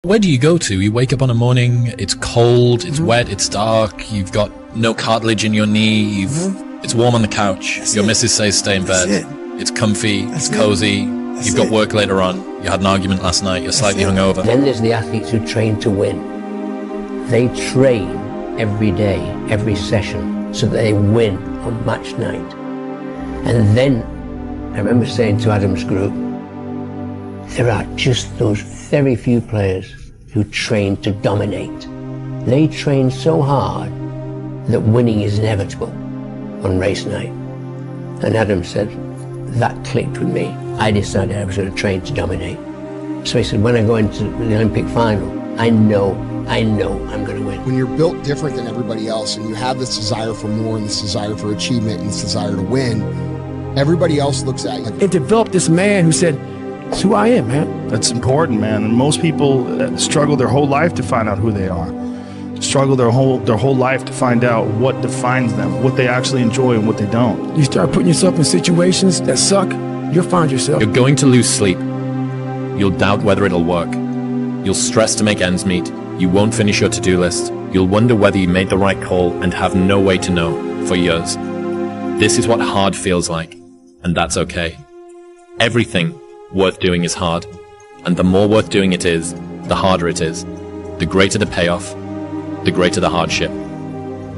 Where do you go to? You wake up on a morning, it's cold, it's wet, it's dark, you've got no cartilage in your knee, it's warm on the couch, your missus says stay in bed, it's comfy, it's cozy, you've got work later on, you had an argument last night, you're slightly hungover. Then there's the athletes who train to win. They train every day, every session, so that they win on match night. And then, I remember saying to Adam's group, there are just those very few players who train to dominate. They train so hard that winning is inevitable on race night. And Adam said, that clicked with me. I decided I was going to train to dominate. So he said, when I go into the Olympic final, I know I'm going to win. When you're built different than everybody else and you have this desire for more and this desire for achievement and this desire to win, everybody else looks at you. It developed this man who said, it's who I am, man. That's important, man. And most people struggle their whole life to find out who they are. Struggle their whole life to find out what defines them, what they actually enjoy and what they don't. You start putting yourself in situations that suck, you'll find yourself. You're going to lose sleep. You'll doubt whether it'll work. You'll stress to make ends meet. You won't finish your to-do list. You'll wonder whether you made the right call and have no way to know for years. This is what hard feels like, and that's okay. Everything worth doing is hard, and the more worth doing it is, the harder it is. The greater the payoff, the greater the hardship.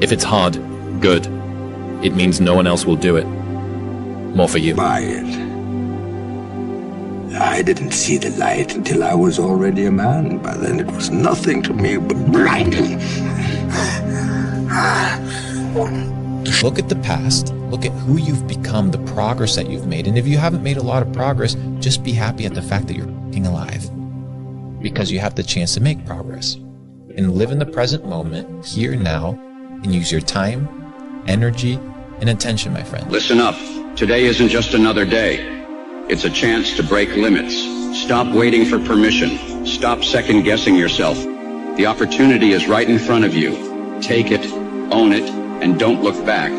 If it's hard, good. It means no one else will do it. More for you. Buy it. I didn't see the light until I was already a man. By then it was nothing to me but blinding. Look at the past, look at who you've become, the progress that you've made. And if you haven't made a lot of progress, just be happy at the fact that you're alive. Because you have the chance to make progress. And live in the present moment, here now, and use your time, energy, and attention, my friend. Listen up. Today isn't just another day. It's a chance to break limits. Stop waiting for permission. Stop second-guessing yourself. The opportunity is right in front of you. Take it, own it, and don't look back,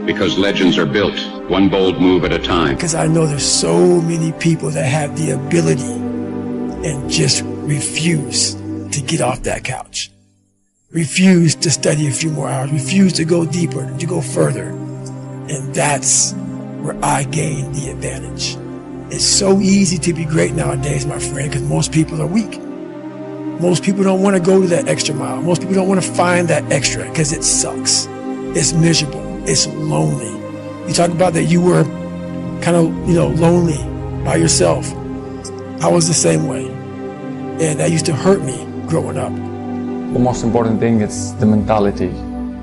because legends are built one bold move at a time. Because I know there's so many people that have the ability and just refuse to get off that couch. Refuse to study a few more hours. Refuse to go deeper, to go further. And that's where I gain the advantage. It's so easy to be great nowadays, my friend, because most people are weak. Most people don't want to go to that extra mile. Most people don't want to find that extra because it sucks. It's miserable. It's lonely. You talk about that you were kind of, lonely by yourself. I was the same way. And that used to hurt me growing up. The most important thing is the mentality.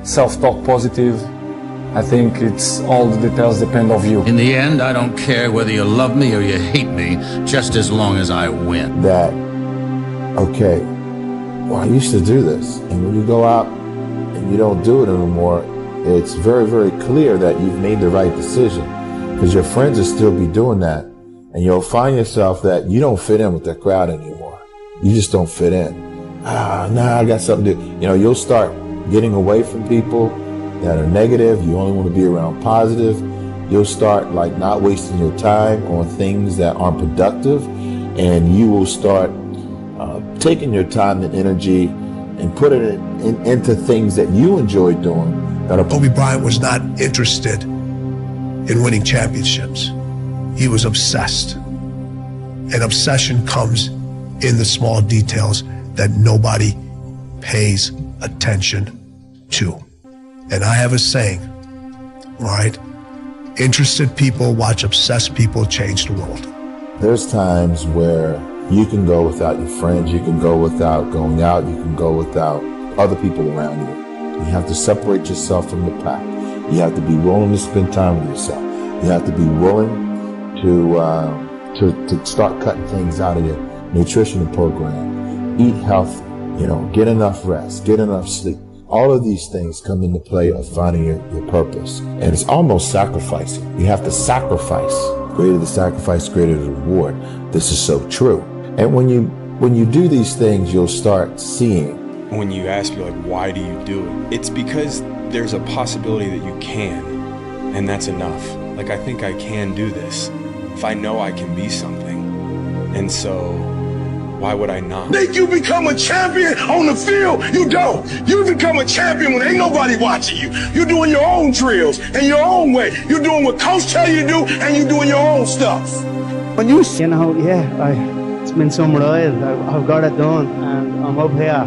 Self-talk positive. I think it's all the details depend on you. In the end, I don't care whether you love me or you hate me, just as long as I win. That, okay, well, I used to do this. And when you go out and you don't do it anymore, it's very, very clear that you've made the right decision, because your friends will still be doing that. And you'll find yourself that you don't fit in with that crowd anymore. You just don't fit in. Nah, I got something to, you'll start getting away from people that are negative. You only want to be around positive. You'll start not wasting your time on things that aren't productive, and you will start taking your time and energy and putting it into things that you enjoy doing. Kobe Bryant was not interested in winning championships. He was obsessed. And obsession comes in the small details that nobody pays attention to. And I have a saying, all right? Interested people watch obsessed people change the world. There's times where you can go without your friends, you can go without going out, you can go without other people around you. You have to separate yourself from the pack. You have to be willing to spend time with yourself. You have to be willing to start cutting things out of your nutritional program. Eat healthy, get enough rest, get enough sleep. All of these things come into play of finding your purpose. And it's almost sacrificing. You have to sacrifice. Greater the sacrifice, greater the reward. This is so true. And when you do these things, you'll start seeing. When you ask me, why do you do it? It's because there's a possibility that you can, and that's enough. I think I can do this. If I know I can be something. And so Why would I not? Think you become a champion on the field? You don't. You become a champion when ain't nobody watching you. You're doing your own drills in your own way. You're doing what coach tell you to do, and you're doing your own stuff. When you know, it's been some ride. I've got it done, and I'm up here.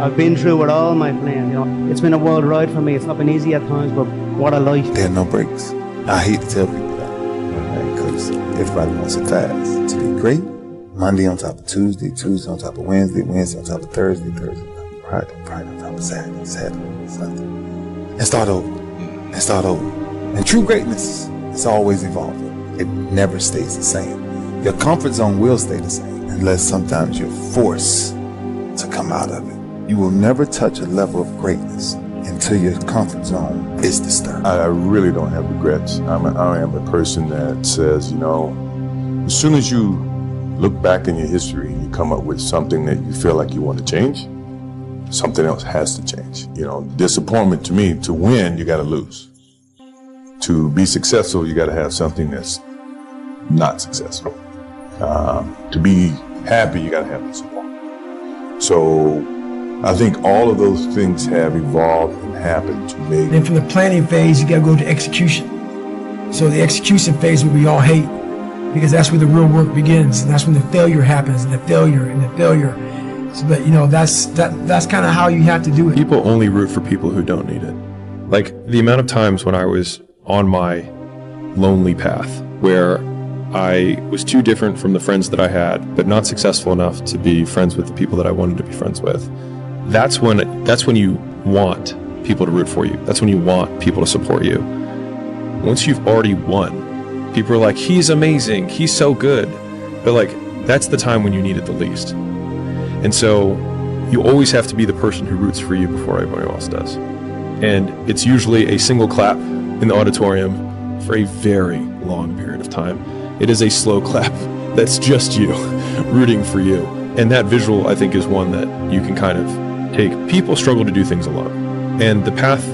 I've been through it all, my friend. You know, it's been a wild ride for me. It's not been easy at times, but what a life. There are no breaks. I hate to tell people that, because everybody wants it fast. To be great, Monday on top of Tuesday, Tuesday on top of Wednesday, Wednesday on top of Thursday, Thursday on top of Friday, Friday on top of Saturday, Saturday on Sunday. And start over. And start over. And true greatness is always evolving. It never stays the same. Your comfort zone will stay the same unless sometimes you're forced to come out of it. You will never touch a level of greatness until your comfort zone is disturbed. I really don't have regrets. I am a person that says, as soon as you look back in your history and you come up with something that you feel like you want to change, something else has to change. Disappointment to me, to win, you got to lose. To be successful, you got to have something that's not successful. To be happy, you got to have disappointment. So I think all of those things have evolved and happened to make. Then from the planning phase, you got to go to execution. So the execution phase, what we all hate, because that's where the real work begins, and that's when the failure happens, and the failure. So, but that's kind of how you have to do it. People only root for people who don't need it. Like the amount of times when I was on my lonely path, where I was too different from the friends that I had, but not successful enough to be friends with the people that I wanted to be friends with. That's when you want people to root for you. That's when you want people to support you. Once you've already won, people are like, he's amazing, he's so good. But that's the time when you need it the least. And so you always have to be the person who roots for you before everybody else does. And it's usually a single clap in the auditorium for a very long period of time. It is a slow clap that's just you rooting for you. And that visual, I think, is one that you can kind of take. People struggle to do things alone. And the path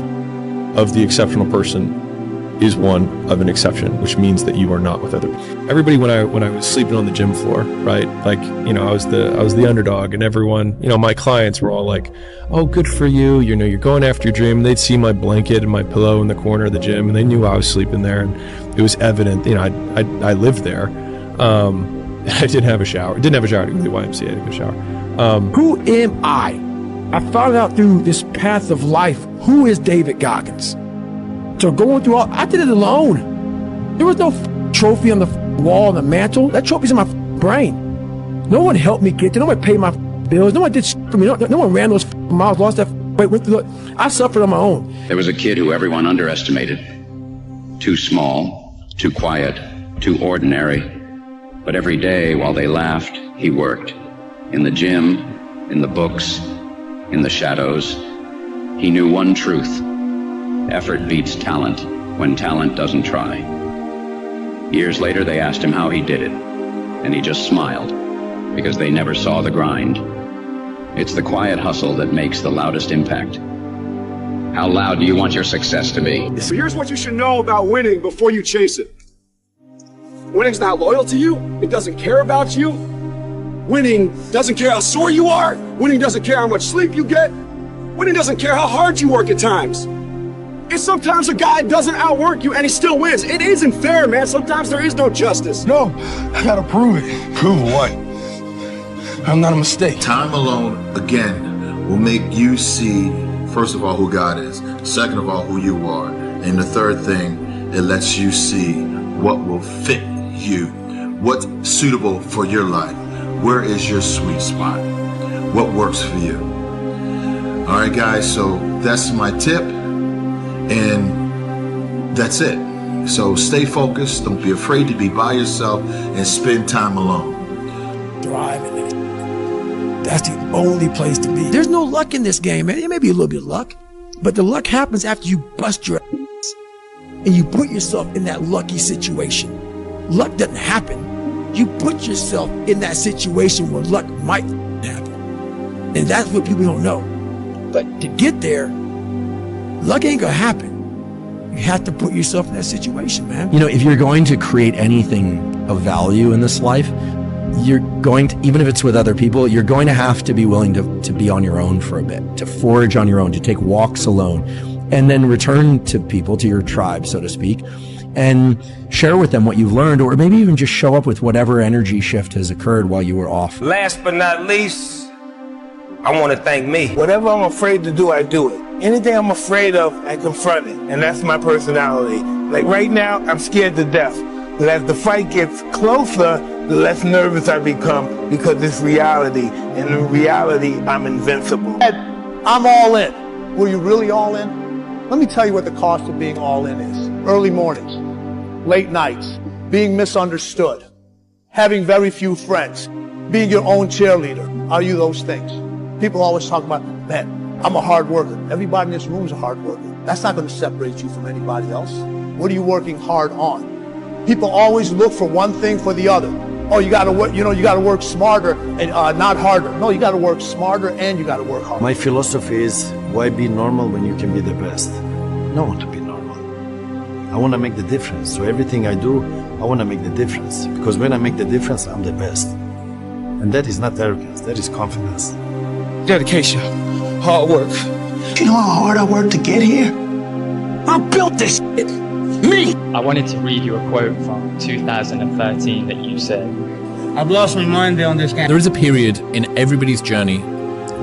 of the exceptional person is one of an exception, which means that you are not with other people. Everybody, when I was sleeping on the gym floor, right? I was the underdog, and everyone, my clients were all like, oh, good for you. You're going after your dream. And they'd see my blanket and my pillow in the corner of the gym, and they knew I was sleeping there. And it was evident, I lived there. I didn't have a shower. Didn't have a shower to go to the YMCA. I didn't have a shower. Who am I? I found out through this path of life, who is David Goggins? So going through all, I did it alone. There was no trophy on the wall on the mantle. That trophy's in my brain. No one helped me get there. No one paid my bills. No one did for me. No one ran those miles, lost that weight, went through it. I suffered on my own. There was a kid who everyone underestimated. Too small, too quiet, too ordinary. But every day while they laughed, he worked. In the gym, in the books, in the shadows. He knew one truth. Effort beats talent when talent doesn't try. Years later, they asked him how he did it, and he just smiled, because they never saw the grind. It's the quiet hustle that makes the loudest impact. How loud do you want your success to be? So here's what you should know about winning before you chase it. Winning's not loyal to you. It doesn't care about you. Winning doesn't care how sore you are. Winning doesn't care how much sleep you get. Winning doesn't care how hard you work at times. And sometimes a guy doesn't outwork you and he still wins. It isn't fair, man. Sometimes there is no justice. No, I gotta prove it. Prove what? I'm not a mistake. Time alone, again, will make you see, first of all, who God is. Second of all, who you are. And the third thing, it lets you see what will fit you. What's suitable for your life. Where is your sweet spot? What works for you? All right, guys, so that's my tip. And that's it. So stay focused. Don't be afraid to be by yourself and spend time alone. Thrive in it. That's the only place to be. There's no luck in this game, man. There may be a little bit of luck, but the luck happens after you bust your ass and you put yourself in that lucky situation. Luck doesn't happen. You put yourself in that situation where luck might happen. And that's what people don't know. But to get there, luck ain't gonna happen. You have to put yourself in that situation, man. If you're going to create anything of value in this life, you're going to, even if it's with other people, you're going to have to be willing to be on your own for a bit, to forage on your own, to take walks alone, and then return to people, to your tribe, so to speak, and share with them what you've learned, or maybe even just show up with whatever energy shift has occurred while you were off. Last but not least, I want to thank me. Whatever I'm afraid to do, I do it. Anything I'm afraid of, I confront it. And that's my personality. Like right now, I'm scared to death. But as the fight gets closer, the less nervous I become because it's reality. And in reality, I'm invincible. I'm all in. Were you really all in? Let me tell you what the cost of being all in is. Early mornings, late nights, being misunderstood, having very few friends, being your own cheerleader. Are you those things? People always talk about, man, I'm a hard worker. Everybody in this room is a hard worker. That's not going to separate you from anybody else. What are you working hard on? People always look for one thing for the other. Oh, you got to work, you got to work smarter and not harder. No, you got to work smarter and you got to work harder. My philosophy is, why be normal when you can be the best? No one to be normal. I want to make the difference. So everything I do, I want to make the difference. Because when I make the difference, I'm the best. And that is not arrogance, that is confidence. Dedication, hard work. You know how hard I worked to get here? I built this shit. Me! I wanted to read you a quote from 2013 that you said. I've lost my mind on this game. There is a period in everybody's journey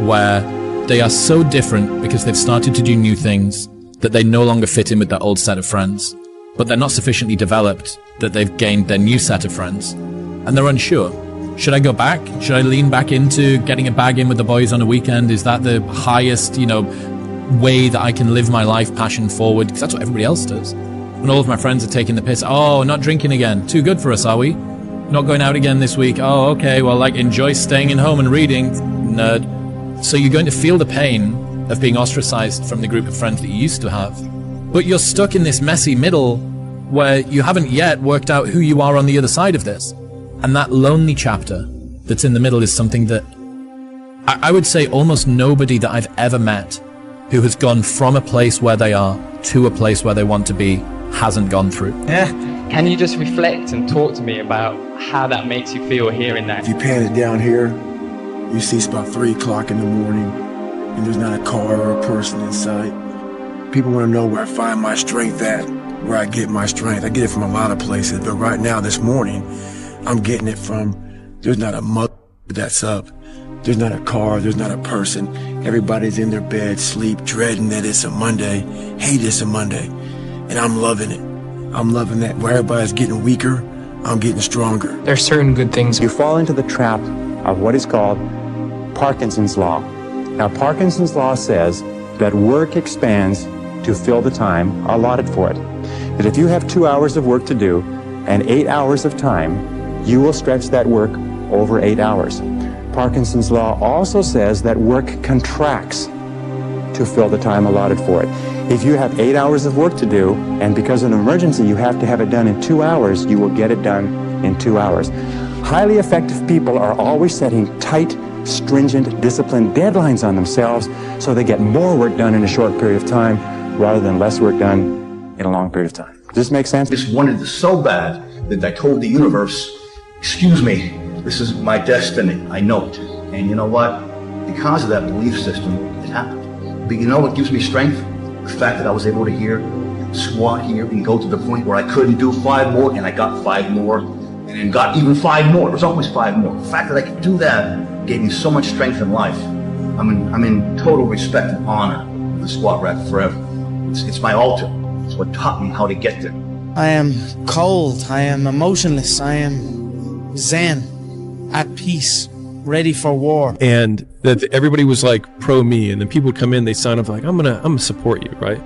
where they are so different because they've started to do new things that they no longer fit in with their old set of friends, but they're not sufficiently developed that they've gained their new set of friends, and they're unsure. Should I go back? Should I lean back into getting a bag in with the boys on a weekend? Is that the highest, way that I can live my life passion forward? Because that's what everybody else does. When all of my friends are taking the piss, oh, not drinking again. Too good for us, are we? Not going out again this week. Oh, okay, well, enjoy staying in home and reading, nerd. So you're going to feel the pain of being ostracized from the group of friends that you used to have. But you're stuck in this messy middle where you haven't yet worked out who you are on the other side of this. And that lonely chapter that's in the middle is something that I would say almost nobody that I've ever met who has gone from a place where they are to a place where they want to be hasn't gone through. Yeah. Can you just reflect and talk to me about how that makes you feel hearing that? If you pan it down here, you see it's about 3 o'clock in the morning and there's not a car or a person in sight. People want to know where I find my strength at, where I get my strength. I get it from a lot of places, but right now, this morning, I'm getting it from, there's not a mother that's up. There's not a car, there's not a person. Everybody's in their bed, sleep, dreading that it's a Monday. Hate it's a Monday. And I'm loving it. I'm loving that. Where everybody's getting weaker, I'm getting stronger. There are certain good things. You fall into the trap of what is called Parkinson's Law. Now, Parkinson's Law says that work expands to fill the time allotted for it. That if you have 2 hours of work to do and 8 hours of time, you will stretch that work over 8 hours. Parkinson's Law also says that work contracts to fill the time allotted for it. If you have 8 hours of work to do, and because of an emergency you have to have it done in 2 hours, you will get it done in 2 hours. Highly effective people are always setting tight, stringent, disciplined deadlines on themselves so they get more work done in a short period of time rather than less work done in a long period of time. Does this make sense? I just wanted this so bad that I told the universe, excuse me, this is my destiny. I know it. And you know what? Because of that belief system, it happened. But you know what gives me strength? The fact that I was able to squat here and go to the point where I couldn't do 5 more, and I got 5 more, and then got even 5 more. It was always 5 more. The fact that I could do that gave me so much strength in life. I'm in total respect and honor of the squat rack forever. It's my altar. It's what taught me how to get there. I am cold. I am emotionless. I am zen, at peace, ready for war. And that everybody was like pro me, and then people would come in, they sign up like, I'm gonna support you, right?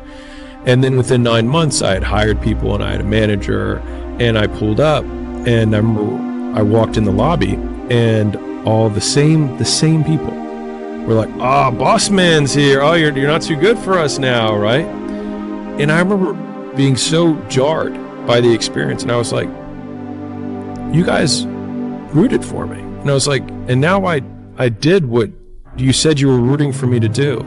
And then within 9 months, I had hired people and I had a manager, and I pulled up, and I remember I walked in the lobby, and all the same people were like, "Ah, boss man's here. Oh, you're not too good for us now, right?" And I remember being so jarred by the experience, and I was like, "You guys rooted for me," and I was like, "And now I did what you said you were rooting for me to do,"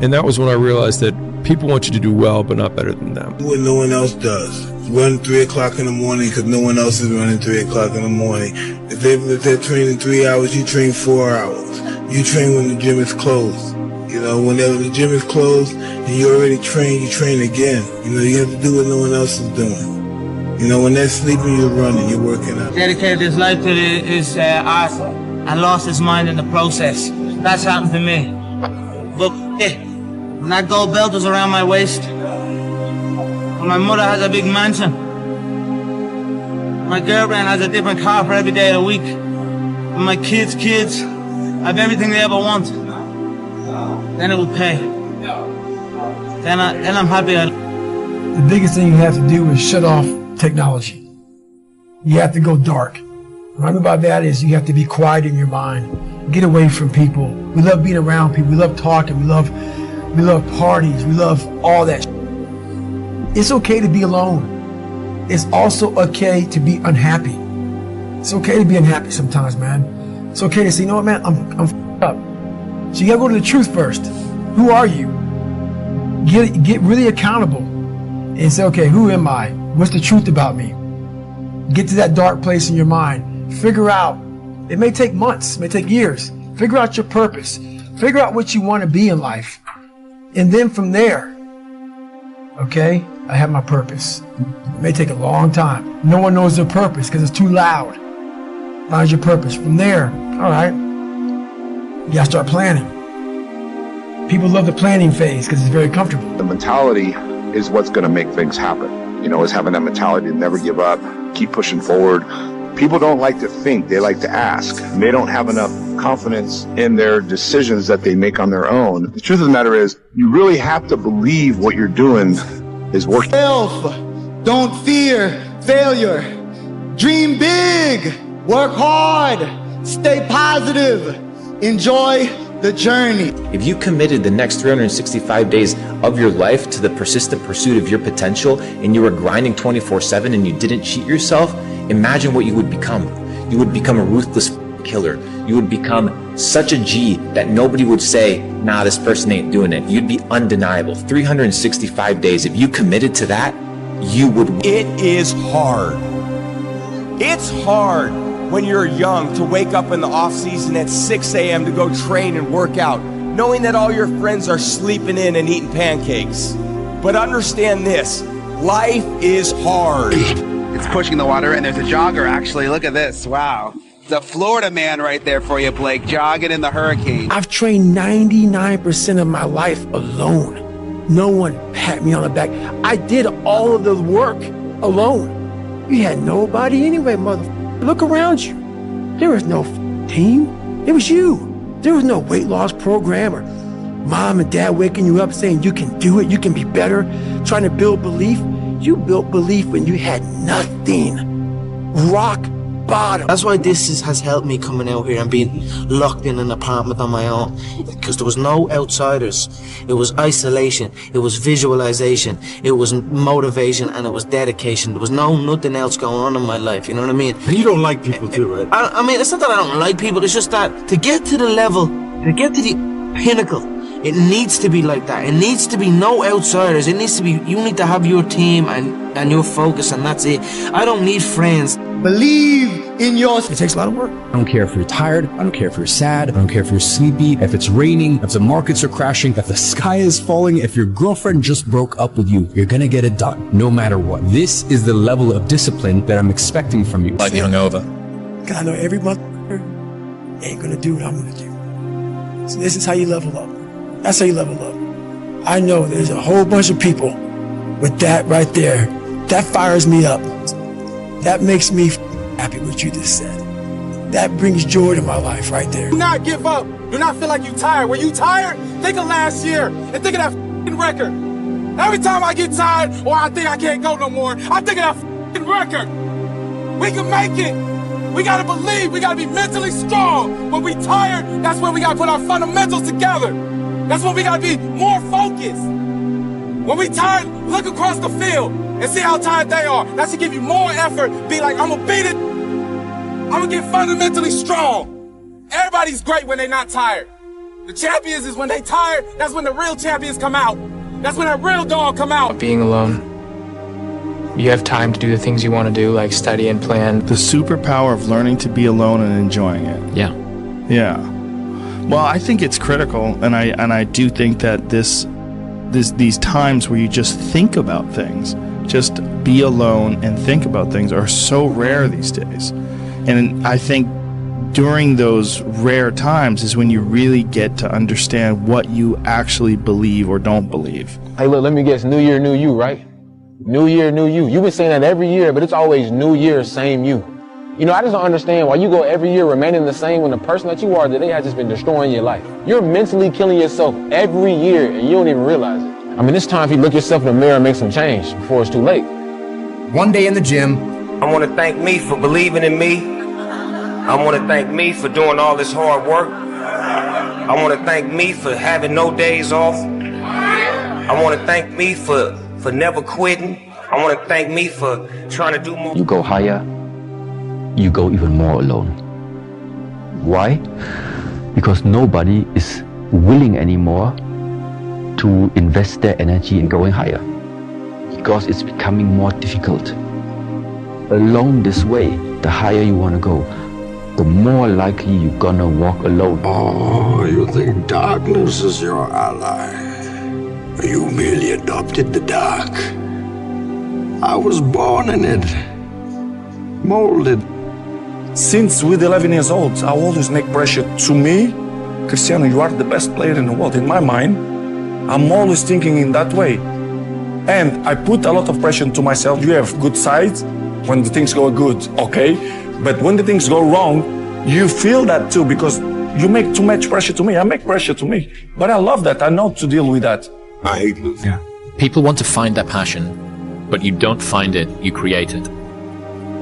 and that was when I realized that people want you to do well, but not better than them. What no one else does. run 3 o'clock in the morning because no one else is running 3 o'clock in the morning. If they're training 3 hours, you train 4 hours. You train when the gym is closed. You know, whenever the gym is closed and you already trained, you train again. You know, you have to do what no one else is doing. You know, when they're sleeping, you're running, you're working out. Dedicated his life to his art and lost his mind in the process. That's happened to me. But when that gold belt was around my waist, and my mother has a big mansion, my girlfriend has a different car for every day of the week, and my kids have everything they ever want, then it will pay. Then I'm happy. The biggest thing you have to do is shut off technology. You have to go dark. What I mean by that is you have to be quiet in your mind. Get away from people. We love being around people. We love talking. We love parties. We love all that. It's okay to be alone. It's also okay to be unhappy. It's okay to be unhappy sometimes, man. It's okay to say, you know what, man, I'm f***ed up. So you gotta go to the truth first. Who are you? Get really accountable and say, okay, who am I? What's the truth about me? Get to that dark place in your mind. Figure out, it may take months, it may take years. Figure out your purpose. Figure out what you want to be in life. And then from there, okay, I have my purpose. It may take a long time. No one knows their purpose because it's too loud. Find your purpose. From there, all right, you gotta start planning. People love the planning phase because it's very comfortable. The mentality is what's going to make things happen. You know, is having that mentality to never give up, keep pushing forward. People don't like to think, they like to ask. And they don't have enough confidence in their decisions that they make on their own. The truth of the matter is, you really have to believe what you're doing is working. Don't fear failure. Dream big. Work hard. Stay positive. Enjoy the journey. If you committed the next 365 days of your life to the persistent pursuit of your potential and you were grinding 24/7 and you didn't cheat yourself, imagine what you would become. You would become a ruthless killer. You would become such a G that nobody would say, nah, this person ain't doing it. You'd be undeniable. 365 days, if you committed to that, you would. It is hard. It's hard when you're young to wake up in the off season at 6 a.m. to go train and work out, knowing that all your friends are sleeping in and eating pancakes. But understand this, life is hard. It's pushing the water, and there's a jogger, actually. Look at this. Wow. The Florida man right there for you, Blake, jogging in the hurricane. I've trained 99% of my life alone. No one pat me on the back. I did all of the work alone. You had nobody anyway, motherfucker. Look around you. There was no team. It was you. There was no weight loss program or mom and dad waking you up saying you can do it, you can be better, trying to build belief. You built belief when you had nothing. Rock bottom. That's why this has helped me coming out here and being locked in an apartment on my own. Because there was no outsiders. It was isolation. It was visualization. It was motivation, and it was dedication. There was nothing else going on in my life. You know what I mean? And you don't like people too, right? I mean, it's not that I don't like people. It's just that to get to the level, to get to the pinnacle, it needs to be like that. It needs to be no outsiders. It needs to be, you need to have your team and your focus, and that's it. I don't need friends. Believe in yourself. It takes a lot of work. I don't care if you're tired. I don't care if you're sad. I don't care if you're sleepy, if it's raining, if the markets are crashing, if the sky is falling, if your girlfriend just broke up with you. You're gonna get it done, no matter what. This is the level of discipline that I'm expecting from you. Like hungover. Because I know every motherfucker ain't gonna do what I'm gonna do. So this is how you level up. That's how you level up. I know there's a whole bunch of people with that right there. That fires me up. That makes me happy what you just said. That brings joy to my life right there. Do not give up. Do not feel like you're tired. When you tired, think of last year and think of that record. Every time I get tired or I think I can't go no more, I think of that record. We can make it. We gotta believe. We gotta be mentally strong. When we tired, that's when we gotta put our fundamentals together. That's when we gotta be more focused. When we tired, look across the field and see how tired they are. That should give you more effort. Be like, I'm gonna beat it. I'm gonna get fundamentally strong. Everybody's great when they're not tired. The champions is when they tired, that's when the real champions come out. That's when that real dog come out. Being alone You have time to do the things you want to do, like study and plan. The superpower of learning to be alone and enjoying it. Yeah. Yeah. Well, I think it's critical, and I do think that these times where you just think about things, just be alone and think about things, are so rare these days. And I think during those rare times is when you really get to understand what you actually believe or don't believe. Hey, look, let me guess. New year, new you, right? New year, new you. You've been saying that every year, but it's always new year, same you. You know, I just don't understand why you go every year remaining the same when the person that you are today has just been destroying your life. You're mentally killing yourself every year, and you don't even realize it. I mean, it's time for you to look yourself in the mirror and make some change before it's too late. One day in the gym, I want to thank me for believing in me. I want to thank me for doing all this hard work. I want to thank me for having no days off. I want to thank me for never quitting. I want to thank me for trying to do more. You go higher, you go even more alone. Why? Because nobody is willing anymore to invest their energy in going higher. Because it's becoming more difficult. Along this way, the higher you want to go, the more likely you're gonna walk alone. Oh, you think darkness is your ally? You merely adopted the dark. I was born in it, molded. Since with 11 years old, I always make pressure to me. Cristiano, you are the best player in the world. In my mind, I'm always thinking in that way. And I put a lot of pressure to myself. You have good sides when the things go good, okay? But when the things go wrong, you feel that too, because you make too much pressure to me. I make pressure to me. But I love that. I know to deal with that. I hate losing. Yeah. People want to find their passion, but you don't find it, you create it.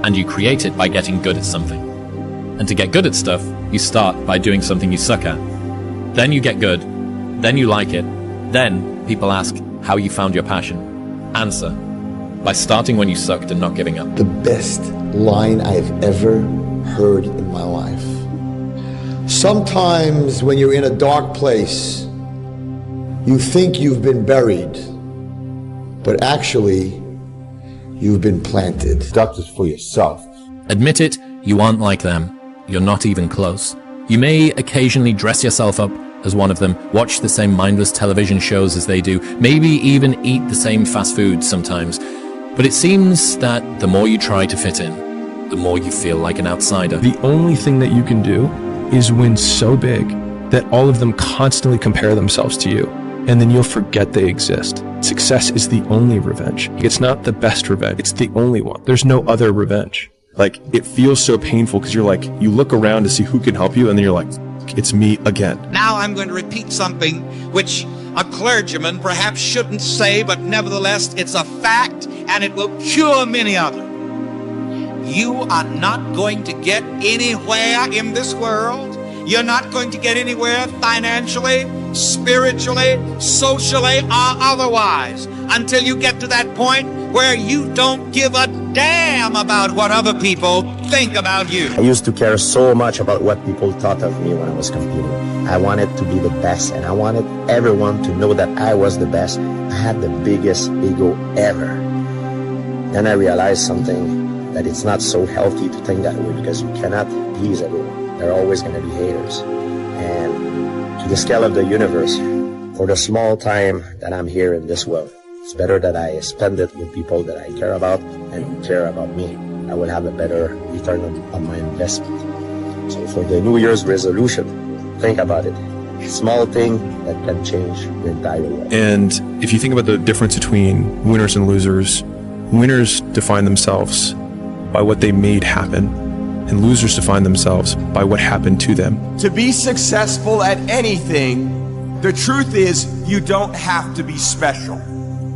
And you create it by getting good at something. And to get good at stuff, you start by doing something you suck at. Then you get good. Then you like it. Then people ask how you found your passion. Answer: by starting when you sucked and not giving up. The best line I've ever heard in my life. Sometimes when you're in a dark place, you think you've been buried, but actually, you've been planted. Doctors for yourself. Admit it, you aren't like them. You're not even close. You may occasionally dress yourself up as one of them, watch the same mindless television shows as they do, maybe even eat the same fast food sometimes. But it seems that the more you try to fit in, the more you feel like an outsider. The only thing that you can do is win so big that all of them constantly compare themselves to you, and then you'll forget they exist. Success is the only revenge. It's not the best revenge, it's the only one. There's no other revenge. Like, it feels so painful because you're like, you look around to see who can help you, and then you're like, it's me again. Now I'm going to repeat something which a clergyman perhaps shouldn't say, but nevertheless it's a fact, and it will cure many others. You are not going to get anywhere in this world. You're not going to get anywhere financially, spiritually, socially, or otherwise until you get to that point where you don't give a damn about what other people think about you. I used to care so much about what people thought of me when I was competing. I wanted to be the best, and I wanted everyone to know that I was the best. I had the biggest ego ever. Then I realized something, that it's not so healthy to think that way, because you cannot please everyone. There are always going to be haters. And to the scale of the universe, for the small time that I'm here in this world, it's better that I spend it with people that I care about and who care about me. I will have a better return on my investment. So for the New Year's resolution, think about it. Small thing that can change the entire world. And if you think about the difference between winners and losers, winners define themselves by what they made happen, and losers define themselves by what happened to them. To be successful at anything, the truth is you don't have to be special.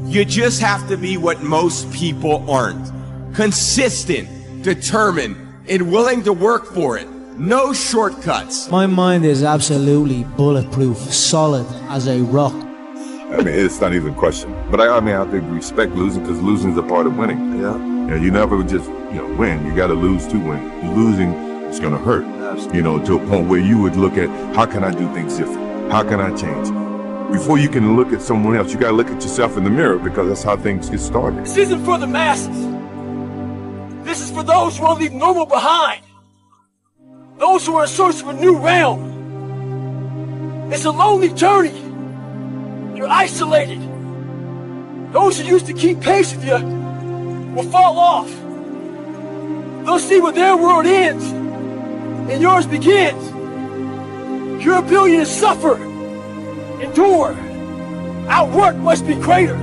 You just have to be what most people aren't. Consistent, determined, and willing to work for it. No shortcuts. My mind is absolutely bulletproof, solid as a rock. I mean, it's not even a question. But I mean, I have to respect losing, because losing is a part of winning. Yeah. You never just, win. You got to lose to win. Losing is going to hurt. Absolutely. To a point where you would look at, how can I do things different? How can I change? Before you can look at someone else, you gotta look at yourself in the mirror, because that's how things get started. This isn't for the masses. This is for those who want to leave normal behind. Those who are in search of a new realm. It's a lonely journey. You're isolated. Those who used to keep pace with you will fall off. They'll see where their world ends and yours begins. Your ability to suffer, endure, outwork must be greater.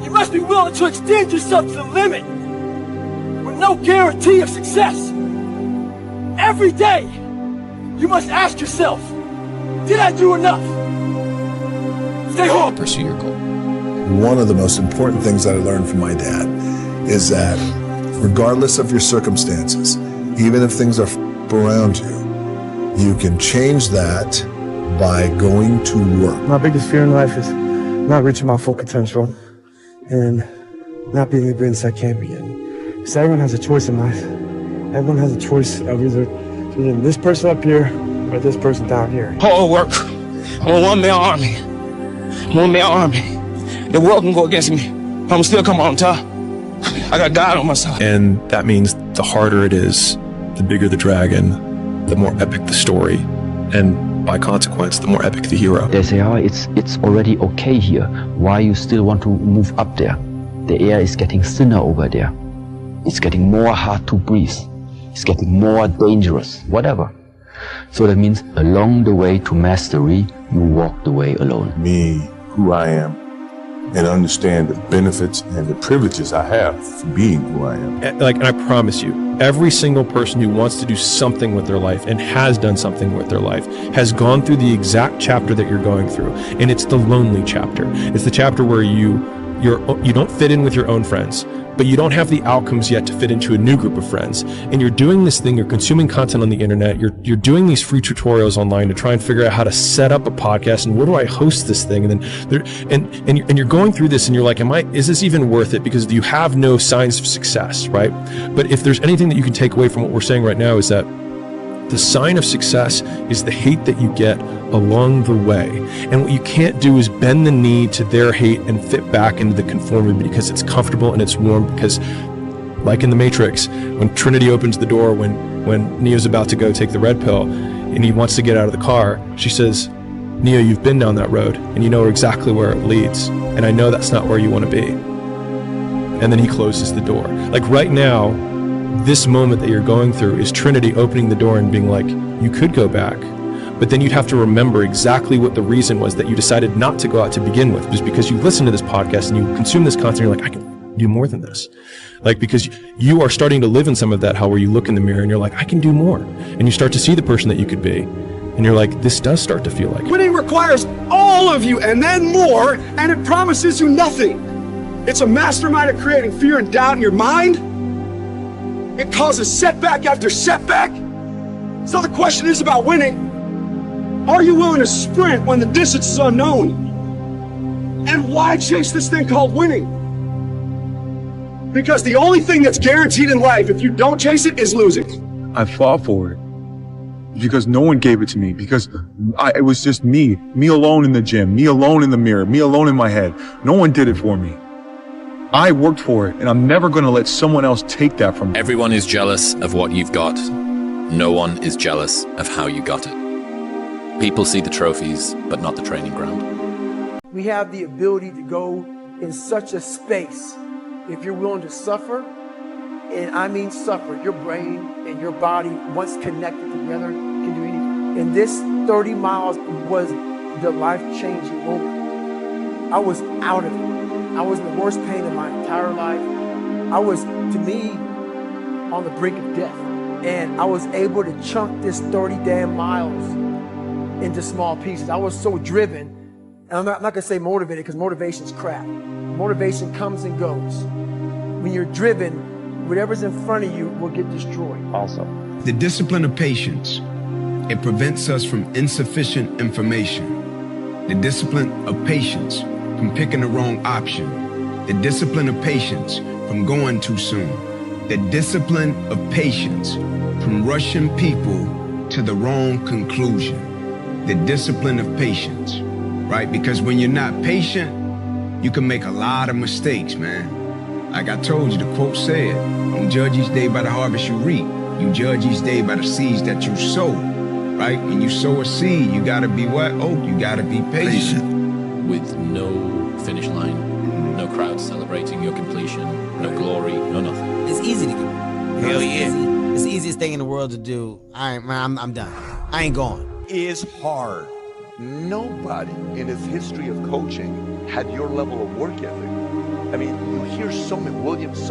You must be willing to extend yourself to the limit with no guarantee of success. Every day, you must ask yourself, did I do enough? Stay home. Pursue your goal. One of the most important things that I learned from my dad is that regardless of your circumstances, even if things are around you, you can change that by going to work. My biggest fear in life is not reaching my full potential and not being the greatest I can be. So everyone has a choice in life. Everyone has a choice of either this person up here or this person down here. Hard work. I'm a one-man army. One-man army. The world can go against me. I'm still come on top. I got God on my side. And that means the harder it is, the bigger the dragon, the more epic the story, and by consequence, the more epic the hero. They say, oh, it's already okay here. Why you still want to move up there? The air is getting thinner over there. It's getting more hard to breathe. It's getting more dangerous, whatever. So that means along the way to mastery, you walk the way alone. Me, who I am, and understand the benefits and the privileges I have for being who I am. And I promise you, every single person who wants to do something with their life and has done something with their life has gone through the exact chapter that you're going through. And it's the lonely chapter. It's the chapter where you don't fit in with your own friends, but you don't have the outcomes yet to fit into a new group of friends. And you're doing this thing, you're consuming content on the internet, you're doing these free tutorials online to try and figure out how to set up a podcast and where do I host this thing? And then you're going through this and you're like, is this even worth it? Because you have no signs of success, right? But if there's anything that you can take away from what we're saying right now is that the sign of success is the hate that you get along the way. And what you can't do is bend the knee to their hate and fit back into the conformity because it's comfortable and it's warm. Because like in the Matrix, when Trinity opens the door, when Neo's about to go take the red pill and he wants to get out of the car, she says, Neo, you've been down that road and you know exactly where it leads. And I know that's not where you want to be. And then he closes the door. Like right now, this moment that you're going through is Trinity opening the door and being like, you could go back, but then you'd have to remember exactly what the reason was that you decided not to go out to begin with. It was because you listen to this podcast and you consume this content, you're like, I can do more than this. Like, because you are starting to live in some of that hell where you look in the mirror and you're like, I can do more. And you start to see the person that you could be. And you're like, this does start to feel like it. Winning requires all of you and then more, and it promises you nothing. It's a mastermind of creating fear and doubt in your mind. It causes setback after setback. So the question is about winning. Are you willing to sprint when the distance is unknown? And why chase this thing called winning? Because the only thing that's guaranteed in life, if you don't chase it, is losing. I fought for it because no one gave it to me, because it was just me alone in the gym, me alone in the mirror, me alone in my head. No one did it for me. I worked for it, and I'm never going to let someone else take that from me. Everyone is jealous of what you've got. No one is jealous of how you got it. People see the trophies, but not the training ground. We have the ability to go in such a space if you're willing to suffer, and I mean suffer. Your brain and your body, once connected together, can do anything. And this 30 miles was the life-changing moment. I was out of it. I was in the worst pain of my entire life. I was, to me, on the brink of death. And I was able to chunk this 30 damn miles into small pieces. I was so driven, and I'm not gonna say motivated, because motivation's crap. Motivation comes and goes. When you're driven, whatever's in front of you will get destroyed. Also, the discipline of patience, it prevents us from insufficient information. The discipline of patience from picking the wrong option. The discipline of patience from going too soon. The discipline of patience from rushing people to the wrong conclusion. The discipline of patience. right? Because when you're not patient, you can make a lot of mistakes, man. Like I told you, the quote said, don't judge each day by the harvest you reap. You judge each day by the seeds that you sow, right? When you sow a seed, you gotta be what? Oh, you gotta be patient. With no finish line, no crowd celebrating your completion, no glory, no nothing. It's easy to get. Hell yeah. It's the easiest thing in the world to do. I'm done. I ain't going. Is hard. Nobody in his history of coaching had your level of work ethic. I mean, you hear so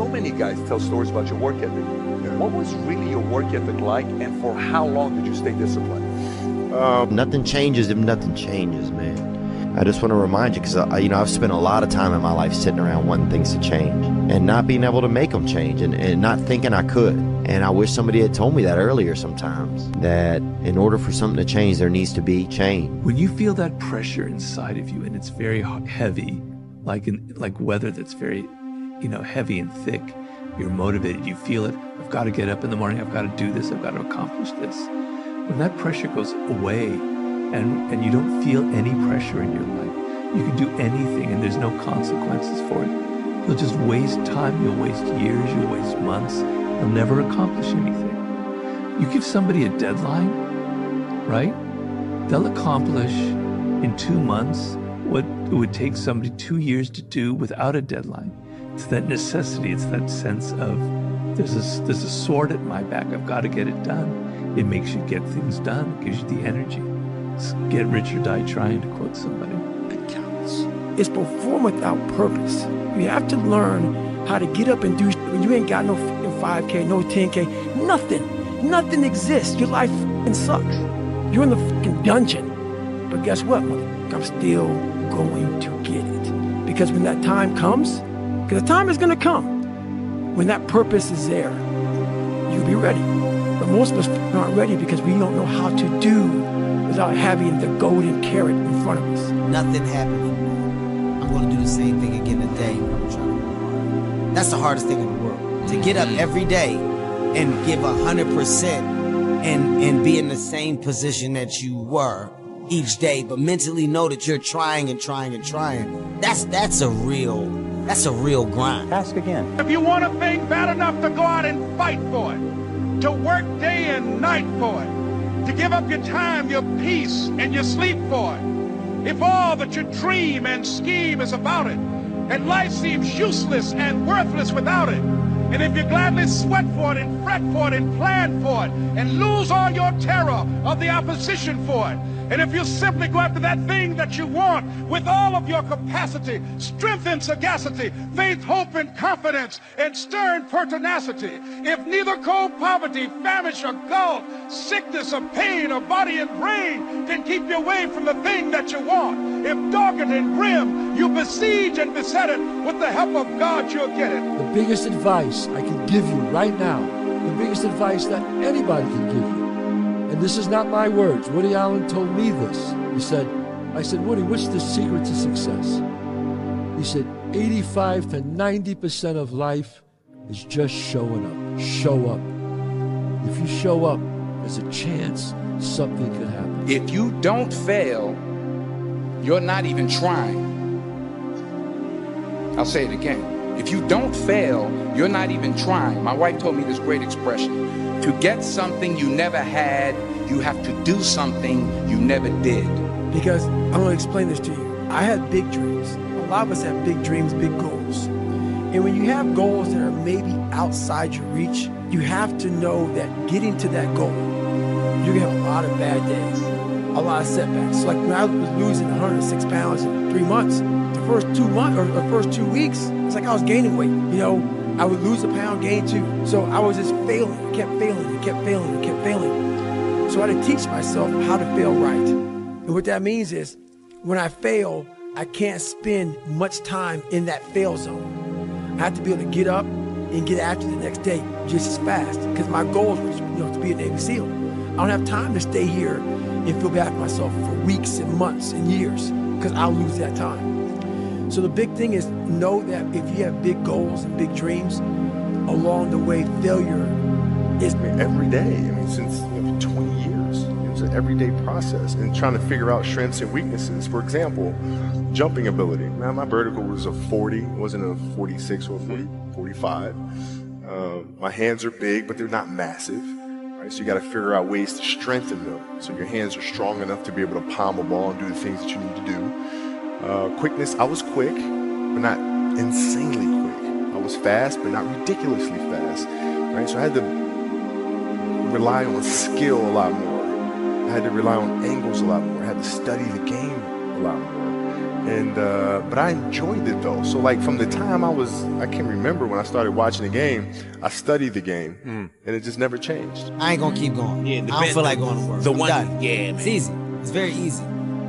many guys tell stories about your work ethic. What was really your work ethic like, and for how long did you stay disciplined? Nothing changes if nothing changes, man. I just want to remind you, because I've spent a lot of time in my life sitting around wanting things to change and not being able to make them change and not thinking I could. And I wish somebody had told me that earlier sometimes, that in order for something to change, there needs to be change. When you feel that pressure inside of you and it's very heavy, like weather that's very, heavy and thick, you're motivated, you feel it. I've got to get up in the morning, I've got to do this, I've got to accomplish this. When that pressure goes away and you don't feel any pressure in your life, you can do anything and there's no consequences for it. You'll just waste time, you'll waste years, you'll waste months, you'll never accomplish anything. You give somebody a deadline, right? They'll accomplish in 2 months what it would take somebody 2 years to do without a deadline. It's that necessity, it's that sense of there's a sword at my back, I've got to get it done. It makes you get things done, it gives you the energy. It's get rich or die trying, to quote somebody. It counts. It's perform without purpose. You have to learn how to get up and do when you ain't got no 5K, no 10K, nothing. Nothing exists. Your life sucks. You're in the fucking dungeon. But guess what, motherfucker? I'm still going to get it. Because when that time comes, because the time is going to come, when that purpose is there, you'll be ready. But most of us aren't ready because we don't know how to do without having the golden carrot in front of us. Nothing happening. I'm going to do the same thing again today. I'm trying to work hard. That's the hardest thing in the world. To get up every day and give 100% and be in the same position that you were each day, but mentally know that you're trying and trying and trying. That's a real grind. Ask again. If you want a thing bad enough to go out and fight for it, to work day and night for it, to give up your time, your peace, and your sleep for it, if all that you dream and scheme is about it, and life seems useless and worthless without it, and if you gladly sweat for it and fret for it and plan for it and lose all your terror of the opposition for it, and if you simply go after that thing that you want with all of your capacity, strength and sagacity, faith, hope and confidence, and stern pertinacity, if neither cold poverty, famish or gulf, sickness or pain or body and brain can keep you away from the thing that you want, if dogged and grim, you besiege and beset it, with the help of God you'll get it. The biggest advice I can give you right now, the biggest advice that anybody can give you, and this is not my words. Woody Allen told me this. I said, Woody, what's the secret to success? He said, 85 to 90% of life is just showing up. Show up. If you show up, there's a chance something could happen. If you don't fail, you're not even trying. I'll say it again. If you don't fail, you're not even trying. My wife told me this great expression. To get something you never had, you have to do something you never did. Because I'm going to explain this to you. I had big dreams. A lot of us have big dreams, big goals. And when you have goals that are maybe outside your reach, you have to know that getting to that goal, you're going to have a lot of bad days, a lot of setbacks. So like when I was losing 106 pounds in 3 months, the first 2 months or the first 2 weeks, it's like I was gaining weight. I would lose a pound, gain 2. So I was just failing. I kept failing and kept failing and kept failing. So I had to teach myself how to fail right. And what that means is when I fail, I can't spend much time in that fail zone. I have to be able to get up and get after the next day just as fast because my goal was to be a Navy SEAL. I don't have time to stay here and feel bad for myself for weeks and months and years because I'll lose that time. So the big thing is know that if you have big goals and big dreams, along the way, failure is every day. Since 20 years, everyday process and trying to figure out strengths and weaknesses. For example, jumping ability. Now, my vertical was a 40, it wasn't a 46 or a 45. My hands are big, but they're not massive. Right? So you got to figure out ways to strengthen them so your hands are strong enough to be able to palm a ball and do the things that you need to do. Quickness, I was quick, but not insanely quick. I was fast, but not ridiculously fast. Right? So I had to rely on skill a lot more. I had to rely on angles a lot more. I had to study the game a lot more. And but I enjoyed it though. So like from the time I can remember when I started watching the game, I studied the game, and it just never changed. I ain't gonna keep going. Yeah, I don't feel like going to work. The I'm one, done. yeah, man. It's easy. It's very easy.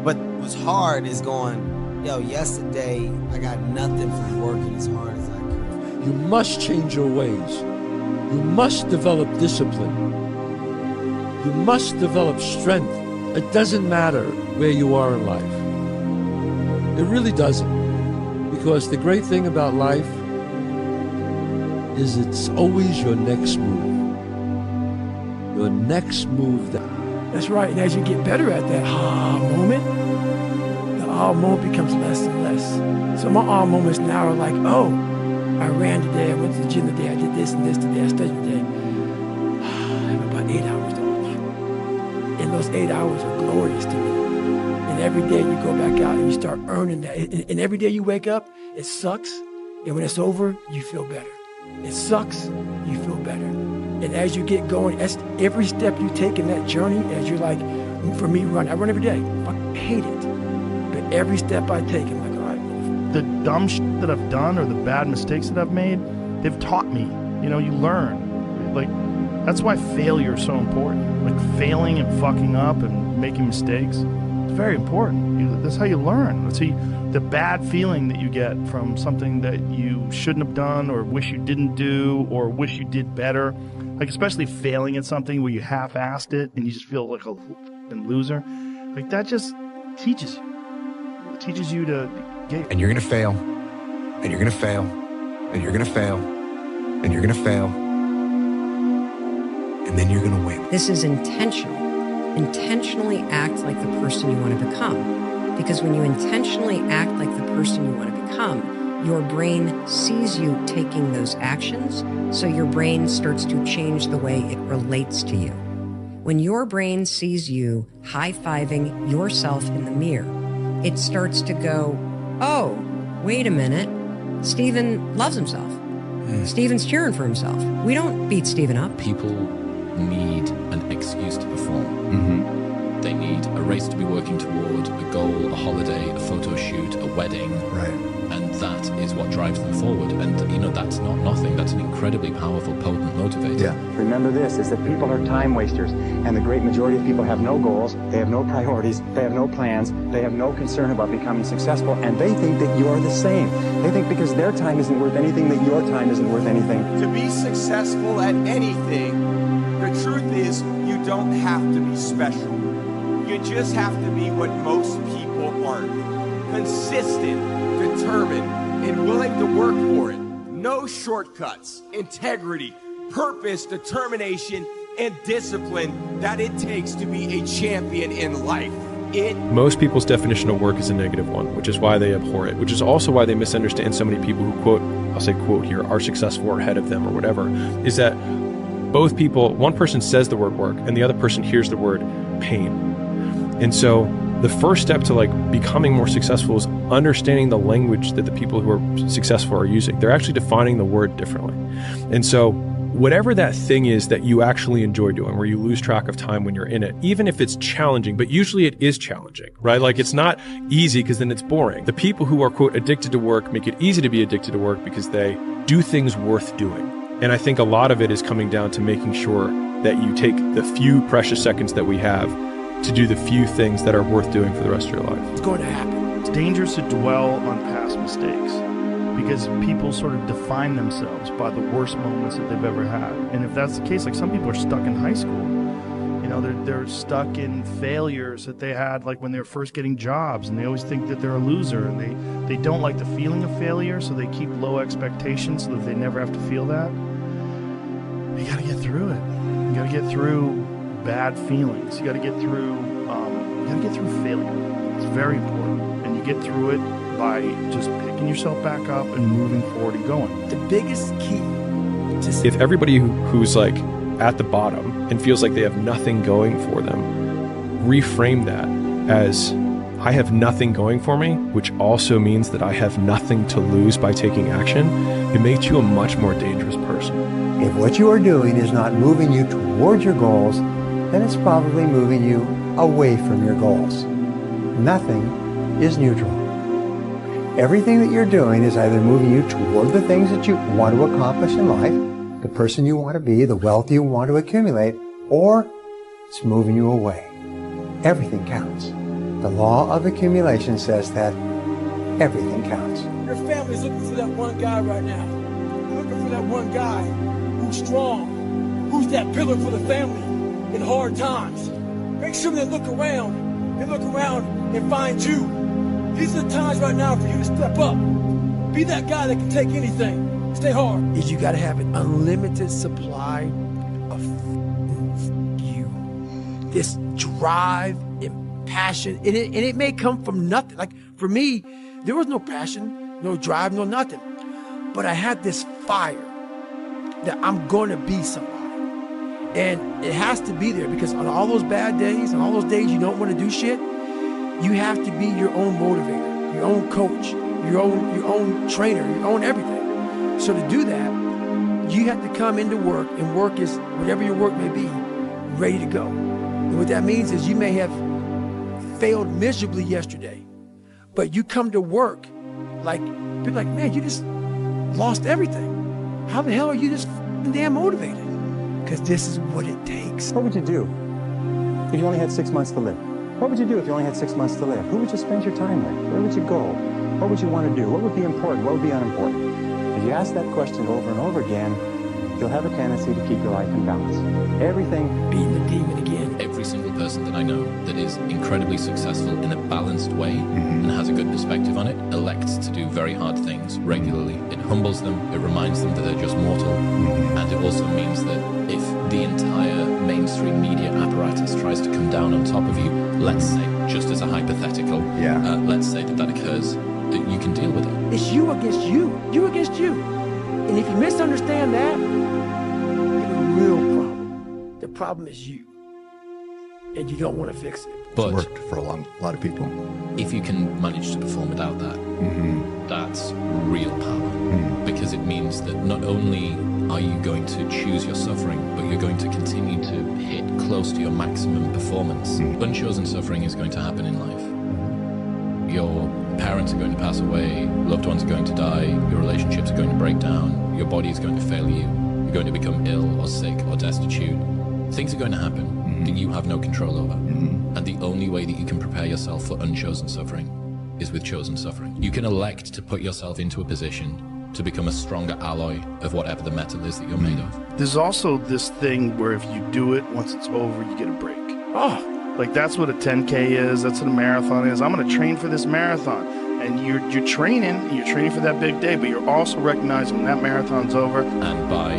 But what's hard is going, yo, yesterday I got nothing from working as hard as I could. You must change your ways. You must develop discipline. You must develop strength. It doesn't matter where you are in life. It really doesn't. Because the great thing about life is it's always your next move. Your next move. That's right. And as you get better at that moment, the moment becomes less and less. So my moments now are like, oh, I ran today, I went to the gym today, I did this and this today, I studied today. I have about 8 hours to watch. And those 8 hours are glorious to me. And every day you go back out and you start earning that. And every day you wake up, it sucks. And when it's over, you feel better. It sucks, you feel better. And as you get going, every step you take in that journey, as you're like, for me, I run every day. I hate it. But every step I take, I'm like, all right. The dumb shit that I've done or the bad mistakes that I've made, they've taught me. You know, you learn. Like, that's why failure is so important. Like, failing and fucking up and making mistakes. It's very important. That's how you learn. That's how the bad feeling that you get from something that you shouldn't have done or wish you didn't do or wish you did better. Like, especially failing at something where you half-assed it and you just feel like a loser. Like, that just teaches you. It teaches you to get... And you're going to fail. And you're going to fail. And you're going to fail. And you're going to fail. And then you're going to win. This is intentional. Intentionally act like the person you want to become. Because when you intentionally act like the person you want to become, your brain sees you taking those actions, so your brain starts to change the way it relates to you. When your brain sees you high-fiving yourself in the mirror, it starts to go, oh, wait a minute, Steven loves himself. Steven's cheering for himself. We don't beat Steven up. People need an excuse to perform. They need a race to be working toward, a goal, a holiday, a photo shoot, a wedding. Right. And that is what drives them forward. And, you know, that's not nothing. That's an incredibly powerful, potent motivator. Yeah. Remember this, is that people are time wasters. And the great majority of people have no goals, they have no priorities, they have no plans, they have no concern about becoming successful, and they think that you're the same. They think because their time isn't worth anything, that your time isn't worth anything. To be successful at anything, the truth is you don't have to be special. You just have to be what most people aren't. Consistent, determined, and willing to work for it. No shortcuts, integrity, purpose, determination, and discipline that it takes to be a champion in life. Most people's definition of work is a negative one, which is why they abhor it, which is also why they misunderstand so many people who quote, I'll say quote here, are successful or ahead of them or whatever, is that both people, one person says the word work and the other person hears the word pain. And so the first step to like becoming more successful is understanding the language that the people who are successful are using. They're actually defining the word differently. And so whatever that thing is that you actually enjoy doing, where you lose track of time when you're in it, even if it's challenging, but usually it is challenging, right? Like it's not easy because then it's boring. The people who are, quote, addicted to work make it easy to be addicted to work because they do things worth doing. And I think a lot of it is coming down to making sure that you take the few precious seconds that we have to do the few things that are worth doing for the rest of your life. It's going to happen. It's dangerous to dwell on past mistakes because people sort of define themselves by the worst moments that they've ever had. And if that's the case, like some people are stuck in high school. You know, they're stuck in failures that they had like when they were first getting jobs, and they always think that they're a loser, and they don't like the feeling of failure, so they keep low expectations so that they never have to feel that. You gotta get through it. You gotta get through bad feelings. You got to get through. Failure. It's very important, and you get through it by just picking yourself back up and moving forward and going. The biggest key. If everybody who's like at the bottom and feels like they have nothing going for them, reframe that as I have nothing going for me, which also means that I have nothing to lose by taking action, it makes you a much more dangerous person. If what you are doing is not moving you towards your goals, then it's probably moving you away from your goals. Nothing is neutral. Everything that you're doing is either moving you toward the things that you want to accomplish in life, the person you want to be, the wealth you want to accumulate, or it's moving you away. Everything counts. The law of accumulation says that everything counts. Your family's looking for that one guy right now. They're looking for that one guy who's strong, who's that pillar for the family in hard times. Make sure they look around and find you. These are the times right now for you to step up. Be that guy that can take anything. Stay hard. Is you got to have an unlimited supply of you. This drive and passion. And it may come from nothing. Like for me, there was no passion, no drive, no nothing. But I had this fire that I'm going to be somebody. And it has to be there because on all those bad days, on all those days you don't want to do shit, you have to be your own motivator, your own coach, your own trainer, your own everything. So to do that, you have to come into work, and work is whatever your work may be, ready to go. And what that means is you may have failed miserably yesterday, but you come to work like, be like, man, you just lost everything. How the hell are you just damn motivated? Because this is what it takes. What would you do if you only had 6 months to live? What would you do if you only had 6 months to live? Who would you spend your time with? Where would you go? What would you want to do? What would be important? What would be unimportant? If you ask that question over and over again, you'll have a tendency to keep your life in balance. Everything being the demon again. Every single person that I know that is incredibly successful in a balanced way and has a good perspective on it elects to do very hard things regularly. It humbles them, it reminds them that they're just mortal, and it also means that if the entire mainstream media apparatus tries to come down on top of you, let's say, just as a hypothetical, let's say that occurs, that you can deal with it. It's you against you. You against you. And if you misunderstand that, you have a real problem. The problem is you. And you don't want to fix it. But it's worked for a lot of people. If you can manage to perform without that, that's real power. Because it means that not only are you going to choose your suffering, but you're going to continue to hit close to your maximum performance. Unchosen suffering is going to happen in life. Your parents are going to pass away, loved ones are going to die, your relationships are going to break down, your body is going to fail you, you're going to become ill or sick or destitute. Things are going to happen that you have no control over. And the only way that you can prepare yourself for unchosen suffering is with chosen suffering. You can elect to put yourself into a position to become a stronger alloy of whatever the metal is that you're made of. There's also this thing where if you do it, once it's over, you get a break. Like that's what a 10K is, that's what a marathon is. I'm going to train for this marathon. And you're training for that big day, but you're also recognizing when that marathon's over. And by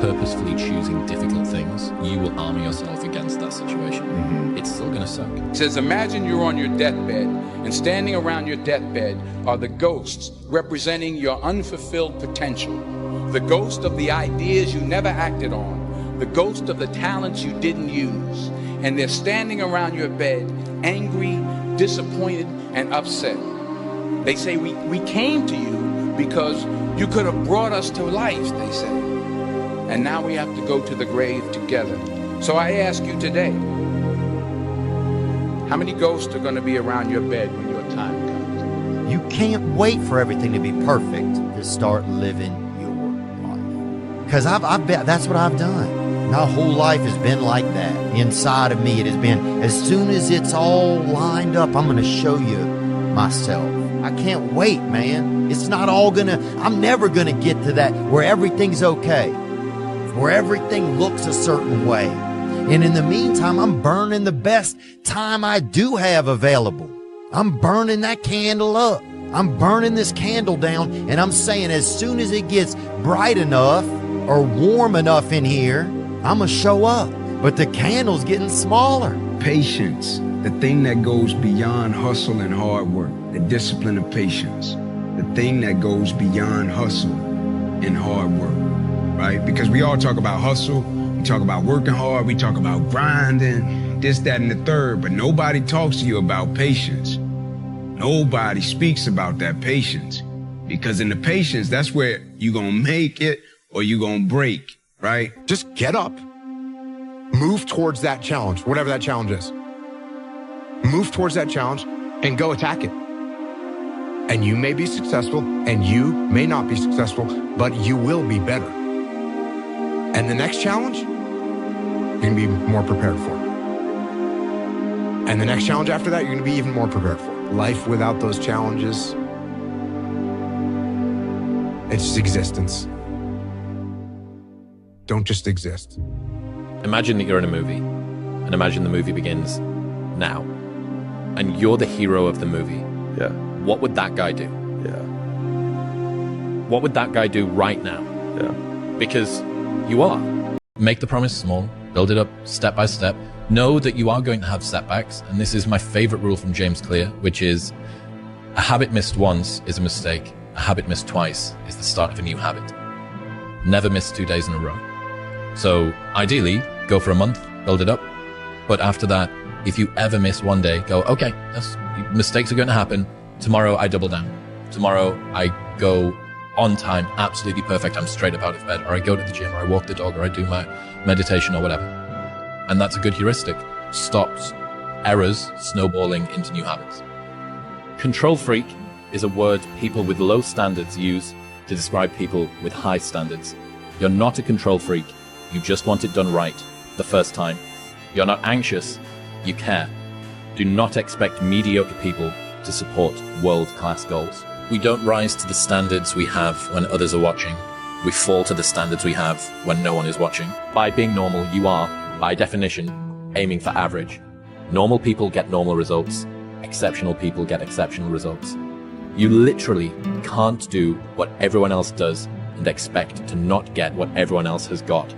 purposefully choosing difficult things, you will armor yourself against that situation. It's still going to suck. It says, imagine you're on your deathbed, and standing around your deathbed are the ghosts representing your unfulfilled potential. The ghost of the ideas you never acted on. The ghost of the talents you didn't use. And they're standing around your bed, angry, disappointed, and upset. They say, we came to you because you could have brought us to life, they say. And now we have to go to the grave together. So I ask you today, how many ghosts are going to be around your bed when your time comes? You can't wait for everything to be perfect to start living your life. Because that's what I've done. My whole life has been like that. Inside of me, it has been, as soon as it's all lined up, I'm going to show you myself. I can't wait, man. It's not all I'm never going to get to that where everything's okay, where everything looks a certain way. And in the meantime, I'm burning the best time I do have available. I'm burning that candle up. I'm burning this candle down, and I'm saying as soon as it gets bright enough or warm enough in here, I'm going to show up. but the candle's getting smaller. Patience, the thing that goes beyond hustle and hard work, the discipline of patience, the thing that goes beyond hustle and hard work, right? Because we all talk about hustle, we talk about working hard, we talk about grinding, this, that, and the third, but nobody talks to you about patience. Nobody speaks about that patience, because in the patience, that's where you're gonna make it or you're gonna break, right? Just get up, move towards that challenge, whatever that challenge is. Move towards that challenge and go attack it. And you may be successful and you may not be successful, but you will be better. And the next challenge, you're gonna be more prepared for it. And the next challenge after that, you're gonna be even more prepared for it. Life without those challenges, it's just existence. Don't just exist. Imagine that you're in a movie, and imagine the movie begins now, and you're the hero of the movie. Yeah. What would that guy do? Yeah. What would that guy do right now? Yeah. Because you are. Make the promise small, build it up step by step. Know that you are going to have setbacks, and this is my favorite rule from James Clear, which is a habit missed once is a mistake. A habit missed twice is the start of a new habit. Never miss 2 days in a row. So ideally, go for a month, build it up. But after that, if you ever miss one day, go, okay, mistakes are going to happen. Tomorrow I double down. Tomorrow I go on time, absolutely perfect. I'm straight up out of bed, or I go to the gym, or I walk the dog, or I do my meditation or whatever. And that's a good heuristic. Stops errors snowballing into new habits. Control freak is a word people with low standards use to describe people with high standards. You're not a control freak. You just want it done right the first time. You're not anxious. You care. Do not expect mediocre people to support world-class goals. We don't rise to the standards we have when others are watching. We fall to the standards we have when no one is watching. By being normal, you are, by definition, aiming for average. Normal people get normal results. Exceptional people get exceptional results. You literally can't do what everyone else does and expect to not get what everyone else has got.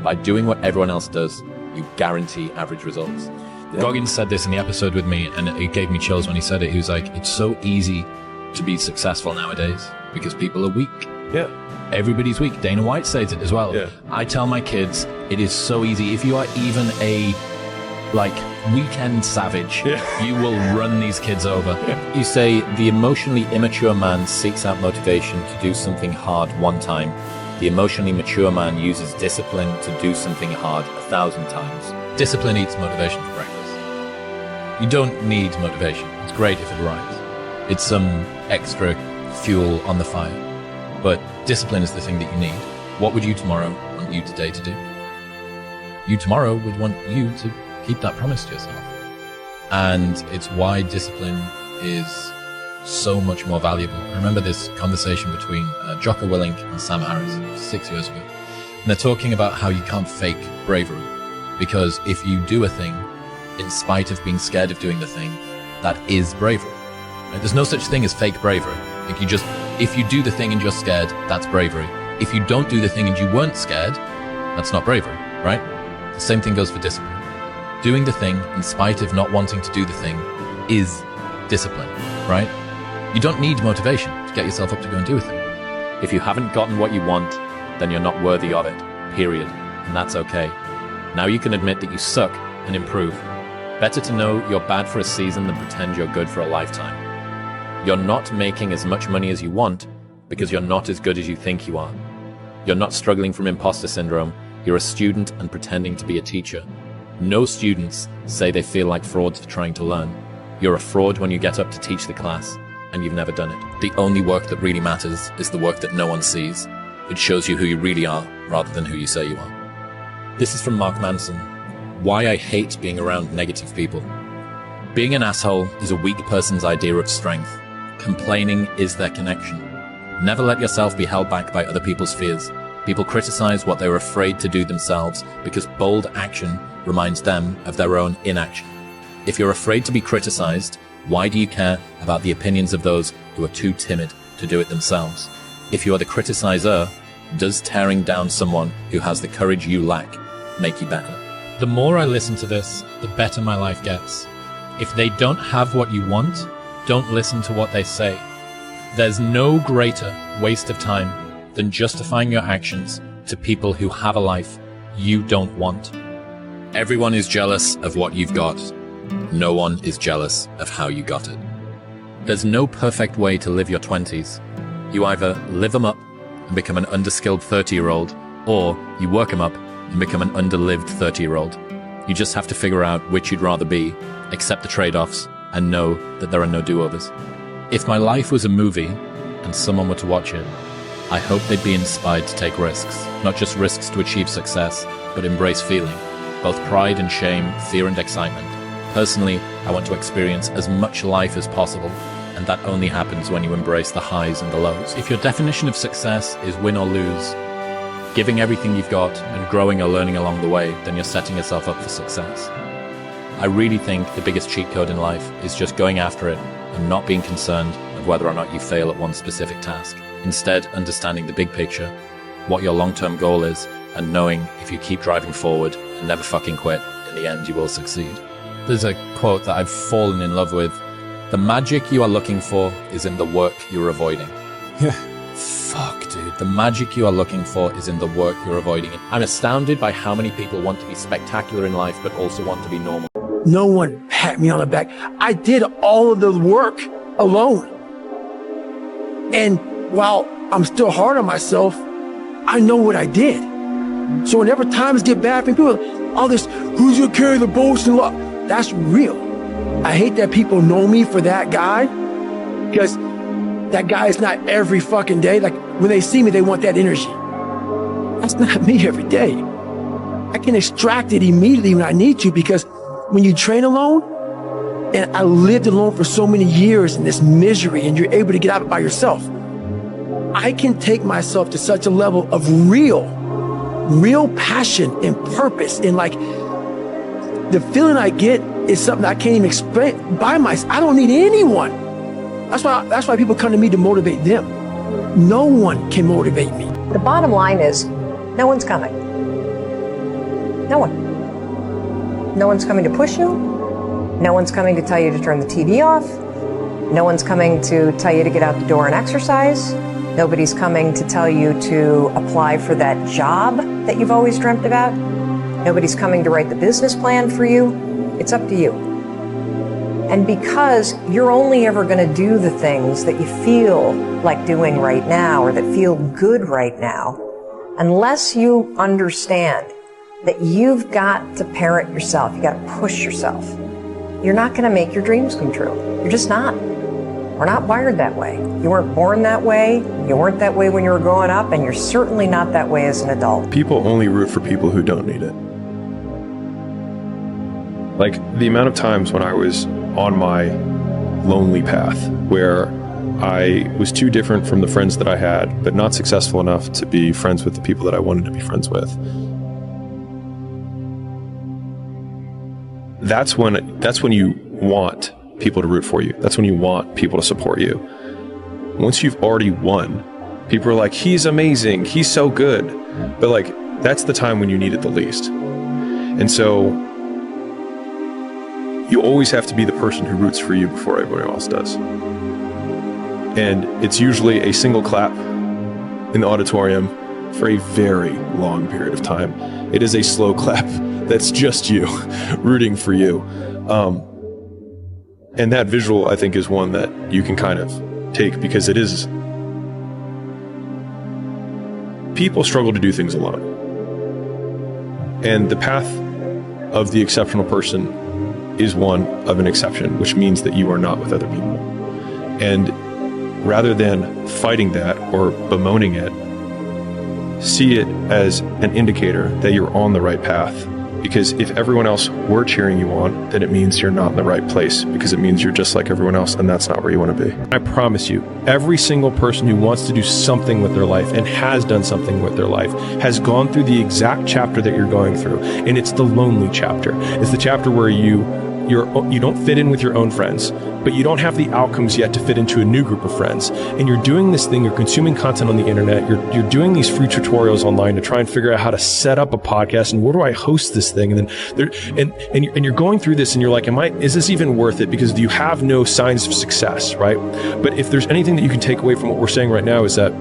By doing what everyone else does, you guarantee average results. Goggins said this in the episode with me, and it gave me chills when he said it. He was like, it's so easy to be successful nowadays because people are weak. Yeah. Everybody's weak. Dana White says it as well. Yeah. I tell my kids, it is so easy. If you are even a weekend savage, you will run these kids over. Yeah. You say the emotionally immature man seeks out motivation to do something hard one time. The emotionally mature man uses discipline to do something hard 1,000 times. Discipline eats motivation for breakfast. You don't need motivation. It's great if it arrives. It's some extra fuel on the fire. But discipline is the thing that you need. What would you tomorrow want you today to do? You tomorrow would want you to keep that promise to yourself. And it's why discipline is so much more valuable. I remember this conversation between Jocko Willink and Sam Harris 6 years ago. And they're talking about how you can't fake bravery. Because if you do a thing, in spite of being scared of doing the thing, that is bravery. Right? There's no such thing as fake bravery. If you do the thing and you're scared, that's bravery. If you don't do the thing and you weren't scared, that's not bravery, right? The same thing goes for discipline. Doing the thing in spite of not wanting to do the thing is discipline, right? You don't need motivation to get yourself up to go and do a thing. If you haven't gotten what you want, then you're not worthy of it, period. And that's okay. Now you can admit that you suck and improve. Better to know you're bad for a season than pretend you're good for a lifetime. You're not making as much money as you want because you're not as good as you think you are. You're not struggling from imposter syndrome. You're a student and pretending to be a teacher. No students say they feel like frauds for trying to learn. You're a fraud when you get up to teach the class and you've never done it. The only work that really matters is the work that no one sees. It shows you who you really are rather than who you say you are. This is from Mark Manson. Why I hate being around negative people. Being an asshole is a weak person's idea of strength. Complaining is their connection. Never let yourself be held back by other people's fears. People criticize what they were afraid to do themselves because bold action reminds them of their own inaction. If you're afraid to be criticized, why do you care about the opinions of those who are too timid to do it themselves? If you are the criticizer, does tearing down someone who has the courage you lack make you better? The more I listen to this, the better my life gets. If they don't have what you want, don't listen to what they say. There's no greater waste of time than justifying your actions to people who have a life you don't want. Everyone is jealous of what you've got. No one is jealous of how you got it. There's no perfect way to live your 20s. You either live them up and become an underskilled 30-year-old, or you work them up and become an underlived 30-year-old. You just have to figure out which you'd rather be, accept the trade-offs, and know that there are no do-overs. If my life was a movie and someone were to watch it, I hope they'd be inspired to take risks, not just risks to achieve success, but embrace feeling, both pride and shame, fear and excitement. Personally, I want to experience as much life as possible, and that only happens when you embrace the highs and the lows. If your definition of success is win or lose, giving everything you've got and growing or learning along the way, then you're setting yourself up for success. I really think the biggest cheat code in life is just going after it and not being concerned of whether or not you fail at one specific task. Instead, understanding the big picture, what your long-term goal is, and knowing if you keep driving forward and never fucking quit, in the end you will succeed. There's a quote that I've fallen in love with. The magic you are looking for is in the work you're avoiding. Fuck, dude. The magic you are looking for is in the work you're avoiding. I'm astounded by how many people want to be spectacular in life, but also want to be normal. No one pat me on the back. I did all of the work alone. And while I'm still hard on myself, I know what I did. So whenever times get bad for me, people, all this, who's gonna carry the boast and love? That's real. I hate that people know me for that guy, because that guy is not every fucking day. Like, when they see me, they want that energy. That's not me every day. I can extract it immediately when I need to, because when you train alone, and I lived alone for so many years in this misery, and you're able to get out by yourself, I can take myself to such a level of real passion and purpose. And like, the feeling I get is something I can't even explain by myself. I don't need anyone. That's why people come to me to motivate them. No one can motivate me. The bottom line is, no one's coming. No one. No one's coming to push you. No one's coming to tell you to turn the TV off. No one's coming to tell you to get out the door and exercise. Nobody's coming to tell you to apply for that job that you've always dreamt about. Nobody's coming to write the business plan for you. It's up to you. And because you're only ever going to do the things that you feel like doing right now, or that feel good right now, unless you understand that you've got to parent yourself, you got to push yourself, you're not going to make your dreams come true. You're just not. We're not wired that way. You weren't born that way. You weren't that way when you were growing up, and you're certainly not that way as an adult. People only root for people who don't need it. Like, the amount of times when I was on my lonely path where I was too different from the friends that I had, but not successful enough to be friends with the people that I wanted to be friends with. That's when you want people to root for you. That's when you want people to support you. Once you've already won, people are like, he's amazing, he's so good. But like, that's the time when you need it the least. And so you always have to be the person who roots for you before everybody else does. And it's usually a single clap in the auditorium for a very long period of time. It is a slow clap that's just you rooting for you. And that visual, I think, is one that you can kind of take, because it is... People struggle to do things alone. And the path of the exceptional person is one of an exception, which means that you are not with other people. And rather than fighting that or bemoaning it, see it as an indicator that you're on the right path. Because if everyone else were cheering you on, then it means you're not in the right place, because it means you're just like everyone else, and that's not where you want to be. I promise you, every single person who wants to do something with their life and has done something with their life has gone through the exact chapter that you're going through. And it's the lonely chapter. It's the chapter where you you don't fit in with your own friends, but you don't have the outcomes yet to fit into a new group of friends. And you're doing this thing, you're consuming content on the internet, you're doing these free tutorials online to try and figure out how to set up a podcast and where do I host this thing? And then and you're going through this and you're like, is this even worth it? Because you have no signs of success, right? But if there's anything that you can take away from what we're saying right now, is that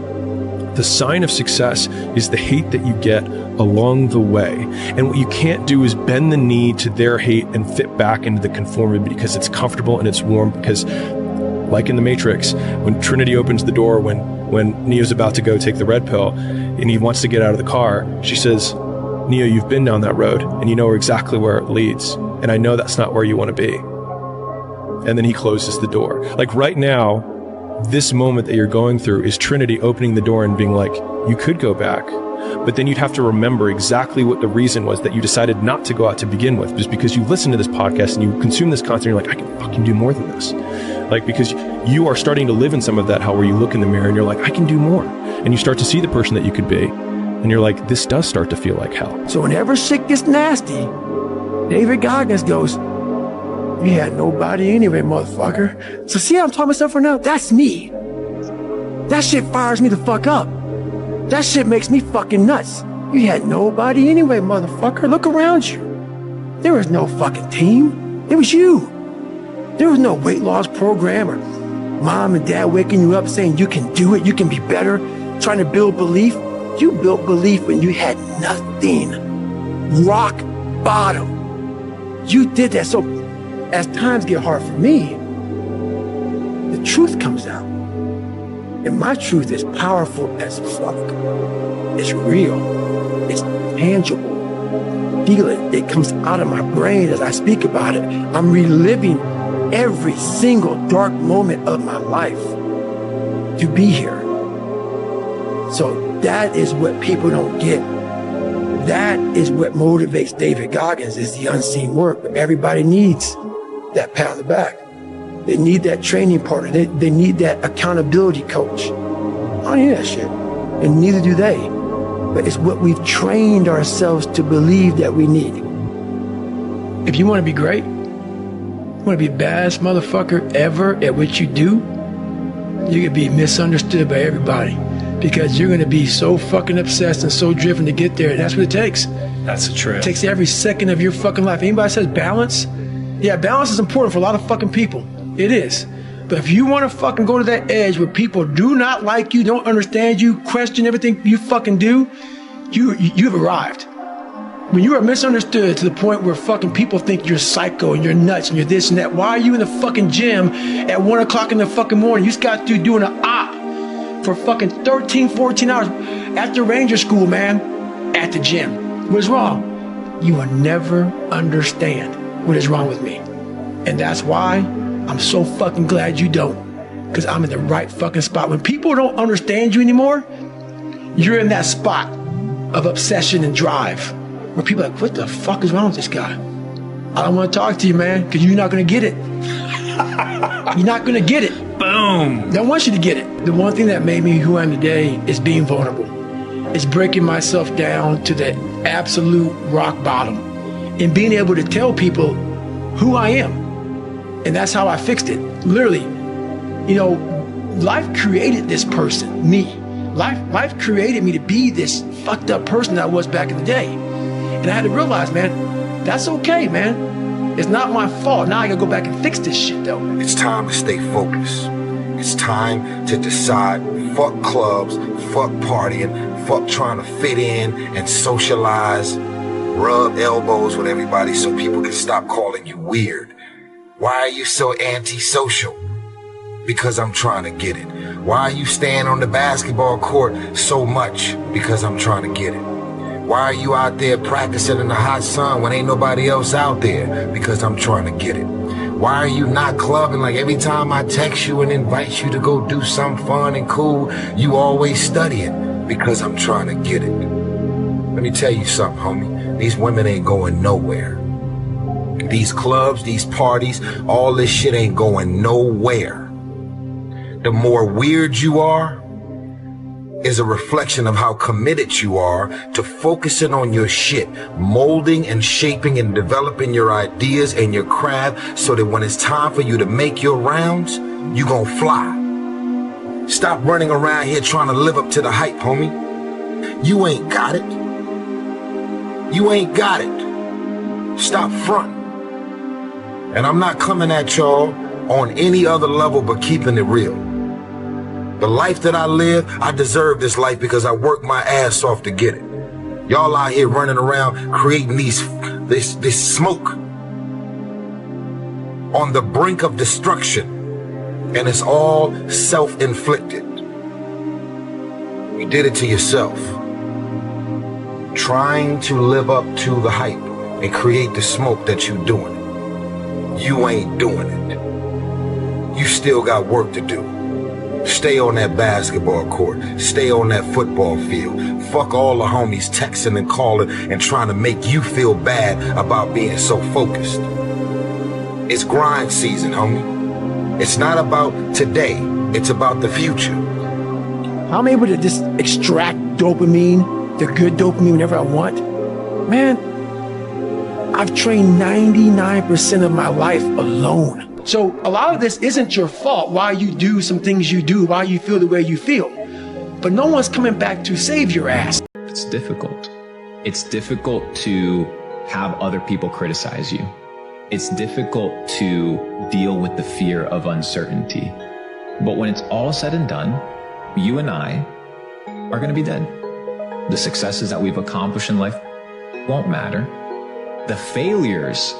the sign of success is the hate that you get along the way. And what you can't do is bend the knee to their hate and fit back into the conformity because it's comfortable and it's warm. Because like in the Matrix, when Trinity opens the door, when Neo's about to go take the red pill and he wants to get out of the car, she says, Neo, you've been down that road and you know exactly where it leads. And I know that's not where you want to be. And then he closes the door. Like right now, this moment that you're going through is Trinity opening the door and being like, you could go back, but then you'd have to remember exactly what the reason was that you decided not to go out to begin with, just because you listen to this podcast and you consume this content, you're like, I can fucking do more than this. Like, because you are starting to live in some of that hell where you look in the mirror and you're like, I can do more. And you start to see the person that you could be. And you're like, this does start to feel like hell. So whenever shit gets nasty, David Goggins goes, you had nobody anyway, motherfucker. So see how I'm talking myself right now? That's me. That shit fires me the fuck up. That shit makes me fucking nuts. You had nobody anyway, motherfucker. Look around you. There was no fucking team. It was you. There was no weight loss program or mom and dad waking you up saying you can do it, you can be better, trying to build belief. You built belief when you had nothing. Rock bottom. You did that. So as times get hard for me, the truth comes out. And my truth is powerful as fuck. It's real. It's tangible. Feel it. It comes out of my brain as I speak about it. I'm reliving every single dark moment of my life to be here. So that is what people don't get. That is what motivates David Goggins, is the unseen work. But everybody needs that pat on the back. They need that training partner. They need that accountability coach. I don't need that shit. And neither do they. But it's what we've trained ourselves to believe that we need. If you want to be great, you want to be the baddest motherfucker ever at what you do, you're going to be misunderstood by everybody. Because you're going to be so fucking obsessed and so driven to get there. And that's what it takes. That's the truth. It takes every second of your fucking life. Anybody says balance? Yeah, balance is important for a lot of fucking people. It is. But if you want to fucking go to that edge where people do not like you, don't understand you, question everything you fucking do, you've arrived. When you are misunderstood to the point where fucking people think you're psycho and you're nuts and you're this and that, why are you in the fucking gym at 1 o'clock in the fucking morning? You just got through doing an op for fucking 13, 14 hours at the Ranger School, man, at the gym. What is wrong? You will never understand what is wrong with me. And that's why I'm so fucking glad you don't. Because I'm in the right fucking spot. When people don't understand you anymore, you're in that spot of obsession and drive. Where people are like, what the fuck is wrong with this guy? I don't want to talk to you, man, because you're not going to get it. You're not going to get it. Boom. They want you to get it. The one thing that made me who I am today is being vulnerable. It's breaking myself down to the absolute rock bottom and being able to tell people who I am. And that's how I fixed it. Literally, you know, life created this person, me. Life created me to be this fucked up person that I was back in the day. And I had to realize, man, that's okay, man. It's not my fault. Now I gotta go back and fix this shit, though. It's time to stay focused. It's time to decide, fuck clubs, fuck partying, fuck trying to fit in and socialize, rub elbows with everybody so people can stop calling you weird. Why are you so antisocial? Because I'm trying to get it. Why are you staying on the basketball court so much? Because I'm trying to get it. Why are you out there practicing in the hot sun when ain't nobody else out there? Because I'm trying to get it. Why are you not clubbing like every time I text you and invite you to go do something fun and cool, you always studying? Because I'm trying to get it. Let me tell you something, homie. These women ain't going nowhere. These clubs, these parties, all this shit ain't going nowhere. The more weird you are, is a reflection of how committed you are to focusing on your shit, molding and shaping and developing your ideas and your craft so that when it's time for you to make your rounds, you gon' fly. Stop running around here trying to live up to the hype, homie. You ain't got it. You ain't got it. Stop fronting. And I'm not coming at y'all on any other level but keeping it real. The life that I live, I deserve this life because I worked my ass off to get it. Y'all out here running around creating this smoke on the brink of destruction, and it's all self-inflicted. You did it to yourself. Trying to live up to the hype and create the smoke that you're doing. You ain't doing it. You still got work to do. Stay on that basketball court. Stay on that football field. Fuck all the homies texting and calling and trying to make you feel bad about being so focused. It's grind season, homie. It's not about today. It's about the future. I'm able to just extract dopamine, the good dopamine whenever I want. Man, I've trained 99% of my life alone. So a lot of this isn't your fault, why you do some things you do, why you feel the way you feel. But no one's coming back to save your ass. It's difficult. It's difficult to have other people criticize you. It's difficult to deal with the fear of uncertainty. But when it's all said and done, you and I are going to be dead. The successes that we've accomplished in life won't matter. The failures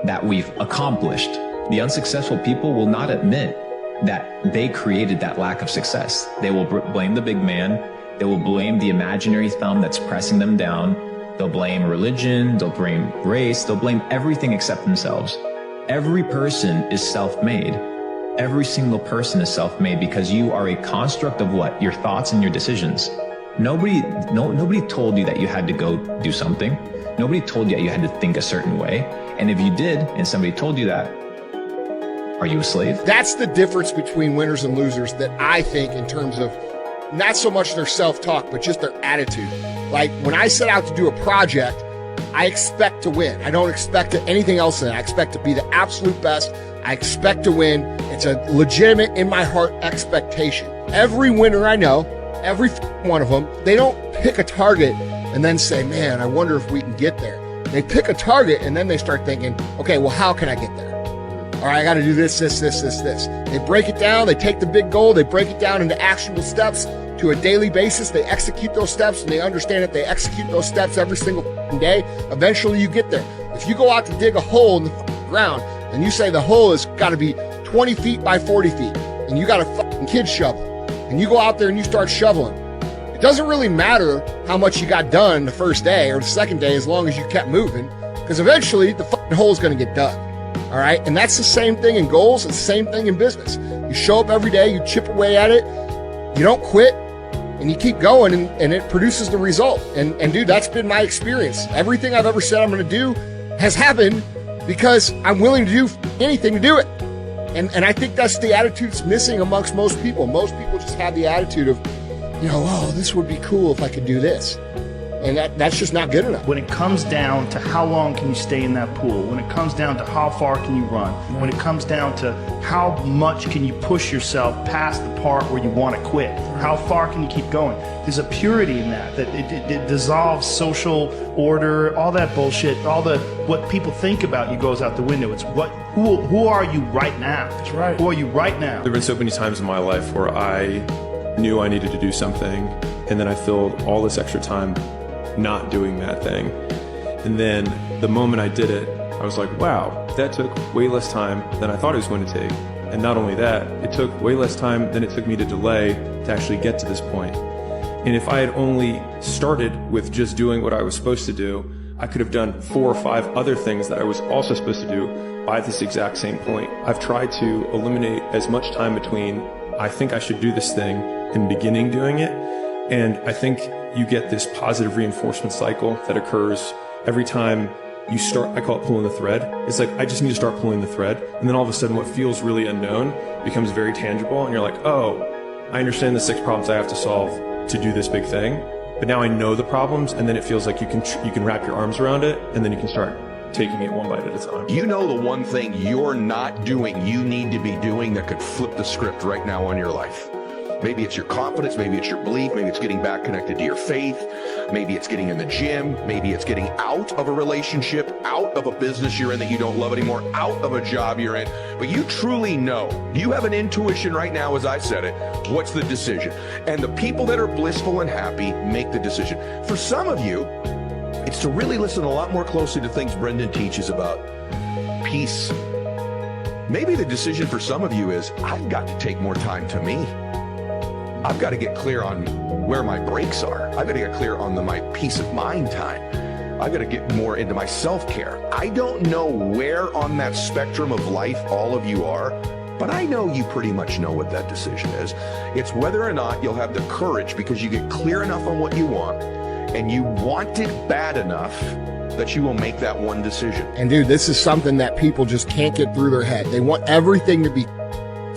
that we've accomplished, the unsuccessful people will not admit that they created that lack of success. They will blame the big man. They will blame the imaginary thumb that's pressing them down. They'll blame religion. They'll blame race. They'll blame everything except themselves. Every person is self-made. Every single person is self-made because you are a construct of what? Your thoughts and your decisions. Nobody told you that you had to go do something. Nobody told you that you had to think a certain way. And if you did, and somebody told you that, are you a slave? That's the difference between winners and losers that I think in terms of not so much their self-talk, but just their attitude. Like when I set out to do a project, I expect to win. I don't expect anything else than that. I expect to be the absolute best. I expect to win. It's a legitimate, in my heart, expectation. Every winner I know, every one of them, they don't pick a target and then say, man, I wonder if we can get there. They pick a target and then they start thinking, okay, well, how can I get there? All right, I got to do this. They break it down. They take the big goal. They break it down into actionable steps to a daily basis. They execute those steps, and they understand that they execute those steps every single day. Eventually, you get there. If you go out to dig a hole in the ground and you say the hole has got to be 20 feet by 40 feet, and you got a fucking kid shovel, and you go out there and you start shoveling, it doesn't really matter how much you got done the first day or the second day as long as you kept moving, because eventually the fucking hole is going to get dug. All right. And that's the same thing in goals. It's the same thing in business. You show up every day, you chip away at it, you don't quit, and you keep going, and it produces the result. And dude, that's been my experience. Everything I've ever said I'm going to do has happened because I'm willing to do anything to do it. And I think that's the attitude that's missing amongst most people. Most people just have the attitude of, oh, this would be cool if I could do this. And that's just not good enough. When it comes down to how long can you stay in that pool, when it comes down to how far can you run, when it comes down to how much can you push yourself past the part where you want to quit, how far can you keep going, there's a purity in that it dissolves social order, all that bullshit, what people think about you goes out the window. It's who are you right now? That's right. Who are you right now? There have been so many times in my life where I knew I needed to do something, and then I filled all this extra time not doing that thing. And then the moment I did it, I was like, wow, that took way less time than I thought it was going to take. And not only that, it took way less time than it took me to delay to actually get to this point. And if I had only started with just doing what I was supposed to do, I could have done 4 or 5 other things that I was also supposed to do by this exact same point. I've tried to eliminate as much time between I think I should do this thing and beginning doing it. And I think you get this positive reinforcement cycle that occurs every time you start. I call it pulling the thread. It's like, I just need to start pulling the thread. And then all of a sudden what feels really unknown becomes very tangible. And you're like, oh, I understand the 6 problems I have to solve to do this big thing, but now I know the problems, and then it feels like you can wrap your arms around it, and then you can start taking it one bite at a time. You know the one thing you're not doing, you need to be doing that could flip the script right now on your life. Maybe it's your confidence, maybe it's your belief, maybe it's getting back connected to your faith, maybe it's getting in the gym, maybe it's getting out of a relationship, out of a business you're in that you don't love anymore, out of a job you're in. But you truly know, you have an intuition right now, as I said it, what's the decision? And the people that are blissful and happy make the decision. For some of you, it's to really listen a lot more closely to things Brendan teaches about peace. Maybe the decision for some of you is, I've got to take more time to me. I've got to get clear on where my breaks are. I've got to get clear on my peace of mind time. I've got to get more into my self-care. I don't know where on that spectrum of life all of you are, but I know you pretty much know what that decision is. It's whether or not you'll have the courage, because you get clear enough on what you want, and you want it bad enough that you will make that one decision. And dude, this is something that people just can't get through their head. They want everything to be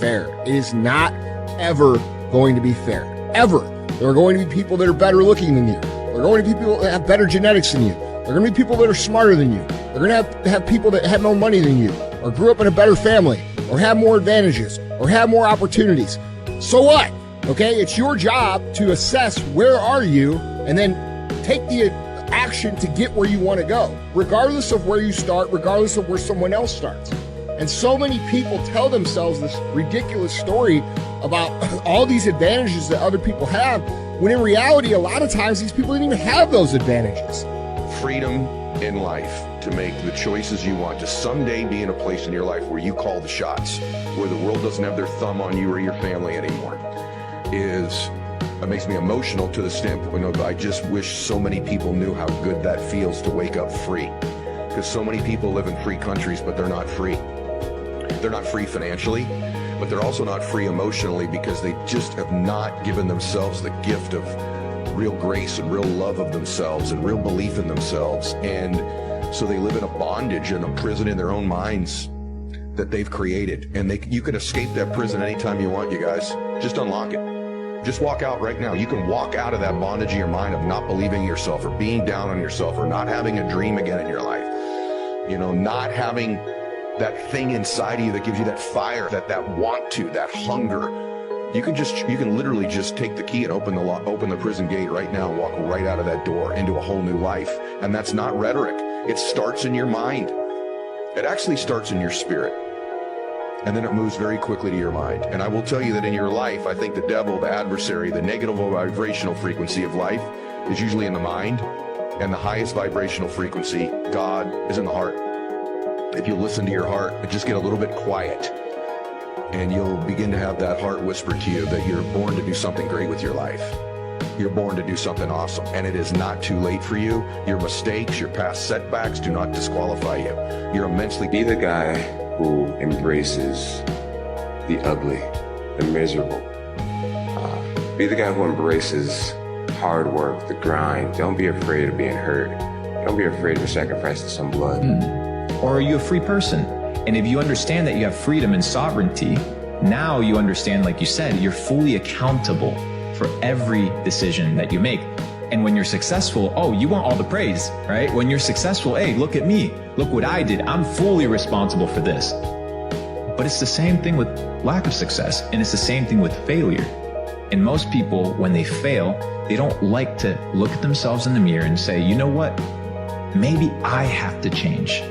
fair. It is not ever going to be fair. Ever. There are going to be people that are better looking than you. There are going to be people that have better genetics than you. There are going to be people that are smarter than you. They're going to have people that have more money than you, or grew up in a better family, or have more advantages, or have more opportunities. So what? Okay, it's your job to assess where are you, and then take the action to get where you want to go, regardless of where you start, regardless of where someone else starts. And so many people tell themselves this ridiculous story about all these advantages that other people have, when in reality, a lot of times these people didn't even have those advantages. Freedom in life to make the choices you want, to someday be in a place in your life where you call the shots, where the world doesn't have their thumb on you or your family anymore, it makes me emotional to the standpoint of, I just wish so many people knew how good that feels to wake up free. Because so many people live in free countries, but they're not free. They're not free financially, but they're also not free emotionally, because they just have not given themselves the gift of real grace and real love of themselves and real belief in themselves. And so they live in a bondage and a prison in their own minds that they've created. And you can escape that prison anytime you want, you guys. Just unlock it. Just walk out right now. You can walk out of that bondage in your mind of not believing in yourself, or being down on yourself, or not having a dream again in your life. You know, not having that thing inside of you that gives you that fire, that want to, that hunger. You can literally just take the key and open the prison gate right now and walk right out of that door into a whole new life. And that's not rhetoric. It starts in your mind. It actually starts in your spirit. And then it moves very quickly to your mind. And I will tell you that in your life, I think the devil, the adversary, the negative vibrational frequency of life is usually in the mind. And the highest vibrational frequency, God, is in the heart. If you listen to your heart and just get a little bit quiet, and you'll begin to have that heart whisper to you that you're born to do something great with your life. You're born to do something awesome, and it is not too late for you. Your mistakes, your past setbacks do not disqualify you. You're immensely... Be the guy who embraces the ugly, the miserable. Be the guy who embraces hard work, the grind. Don't be afraid of being hurt. Don't be afraid of sacrificing some blood. Or are you a free person? And if you understand that you have freedom and sovereignty, now you understand, like you said, you're fully accountable for every decision that you make. And when you're successful, oh, you want all the praise, right? When you're successful, hey, look at me. Look what I did. I'm fully responsible for this. But it's the same thing with lack of success, and it's the same thing with failure. And most people, when they fail, they don't like to look at themselves in the mirror and say, you know what? Maybe I have to change.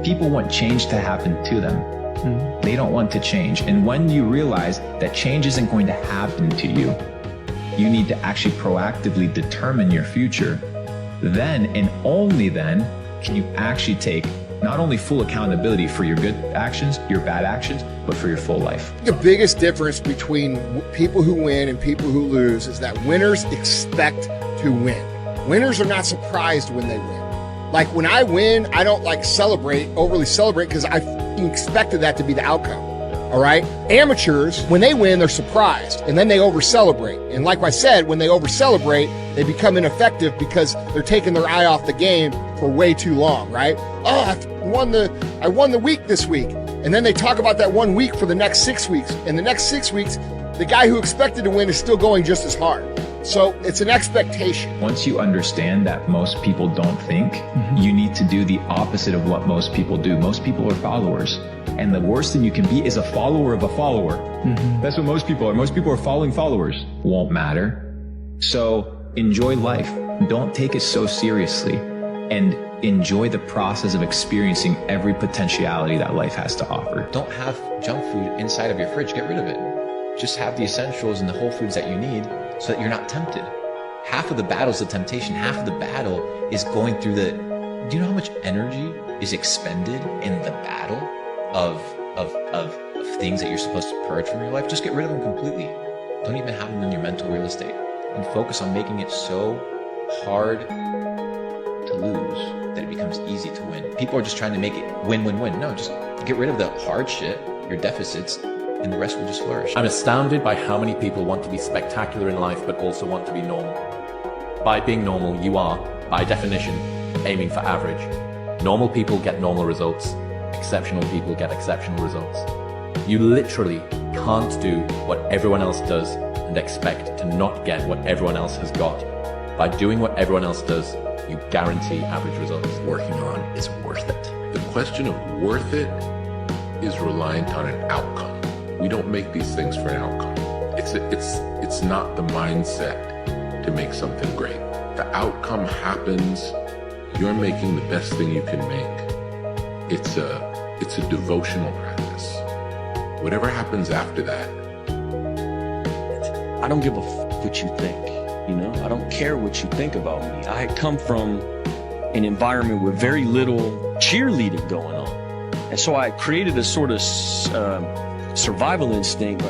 People want change to happen to them. They don't want to change. And when you realize that change isn't going to happen to you, you need to actually proactively determine your future. Then and only then can you actually take not only full accountability for your good actions, your bad actions, but for your full life. The biggest difference between people who win and people who lose is that winners expect to win. Winners are not surprised when they win. Like when I win, I don't overly celebrate because I expected that to be the outcome. All right. Amateurs, when they win, they're surprised and then they over celebrate. And like I said, when they over celebrate, they become ineffective because they're taking their eye off the game for way too long. Right. Oh, I won the week this week. And then they talk about that 1 week for the next 6 weeks. And the next 6 weeks, the guy who expected to win is still going just as hard. So it's an expectation. Once you understand that most people don't think, you need to do the opposite of what most people do. Most people are followers. And the worst thing you can be is a follower of a follower. That's what most people are. Most people are following followers. Won't matter. So enjoy life. Don't take it so seriously. And enjoy the process of experiencing every potentiality that life has to offer. Don't have junk food inside of your fridge. Get rid of it. Just have the essentials and the whole foods that you need so that you're not tempted. Half of the battle is the temptation. Half of the battle is going through the... Do you know how much energy is expended in the battle of things that you're supposed to purge from your life? Just get rid of them completely. Don't even have them in your mental real estate. And focus on making it so hard to lose that it becomes easy to win. People are just trying to make it win, win, win. No, just get rid of the hard shit, your deficits, and the rest will just flourish. I'm astounded by how many people want to be spectacular in life but also want to be normal. By being normal, you are, by definition, aiming for average. Normal people get normal results. Exceptional people get exceptional results. You literally can't do what everyone else does and expect to not get what everyone else has got. By doing what everyone else does, you guarantee average results. Working on is worth it. The question of worth it is reliant on an outcome. We don't make these things for an outcome. It's not the mindset to make something great. The outcome happens. You're making the best thing you can make. It's a devotional practice. Whatever happens after that. I don't give a f what you think. You know, I don't care what you think about me. I come from an environment with very little cheerleading going on. And so I created a sort of survival instinct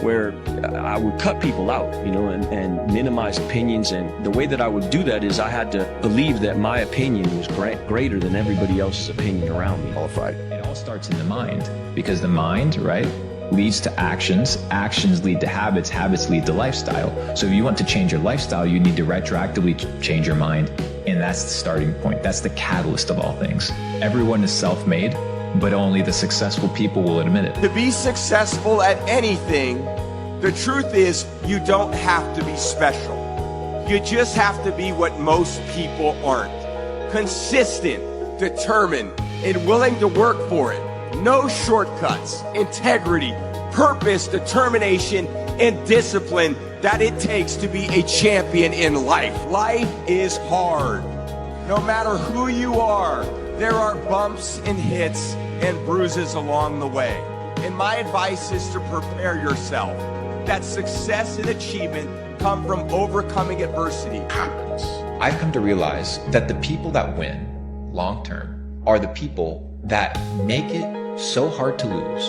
where I would cut people out, you know, and minimize opinions. And the way that I would do that is I had to believe that my opinion was greater than everybody else's opinion around me. It all starts in the mind, because the mind, right, leads to actions, actions lead to habits, habits lead to lifestyle. So if you want to change your lifestyle, you need to retroactively change your mind. And that's the starting point. That's the catalyst of all things. Everyone is self-made, but only the successful people will admit it. To be successful at anything, the truth is you don't have to be special. You just have to be what most people aren't. Consistent, determined, and willing to work for it. No shortcuts, integrity, purpose, determination, and discipline that it takes to be a champion in life. Life is hard. No matter who you are, there are bumps and hits and bruises along the way. And my advice is to prepare yourself. That success and achievement come from overcoming adversity. I've come to realize that the people that win long term are the people that make it so hard to lose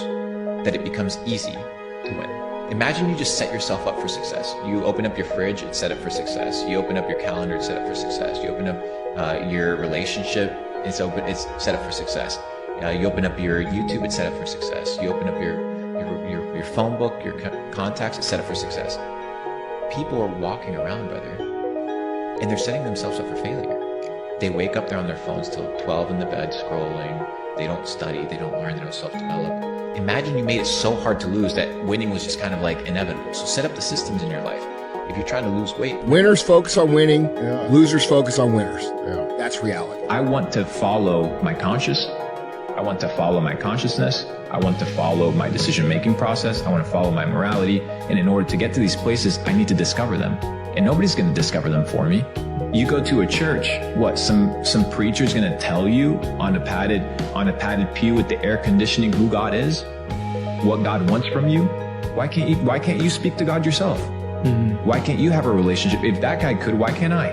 that it becomes easy to win. Imagine you just set yourself up for success. You open up your fridge, it's set up for success. You open up your calendar, it's set up for success. You open up your relationship, it's set up for success. You open up your YouTube, it's set up for success. You open up your phone book, your contacts, it's set up for success. People are walking around, brother, and they're setting themselves up for failure. They wake up, they're on their phones till 12 in the bed scrolling. They don't study, they don't learn, they don't self-develop. Imagine you made it so hard to lose that winning was just kind of like inevitable. So set up the systems in your life. If you're trying to lose weight. Winners focus on winning, losers focus on winners. That's reality. I want to follow my conscious. I want to follow my consciousness. I want to follow my decision-making process. I want to follow my morality. And in order to get to these places, I need to discover them. And nobody's going to discover them for me. You go to a church, what, some preacher's going to tell you on a padded pew with the air conditioning who God is? What God wants from you? Why can't you speak to God yourself? Why can't you have a relationship? If that guy could, why can't I?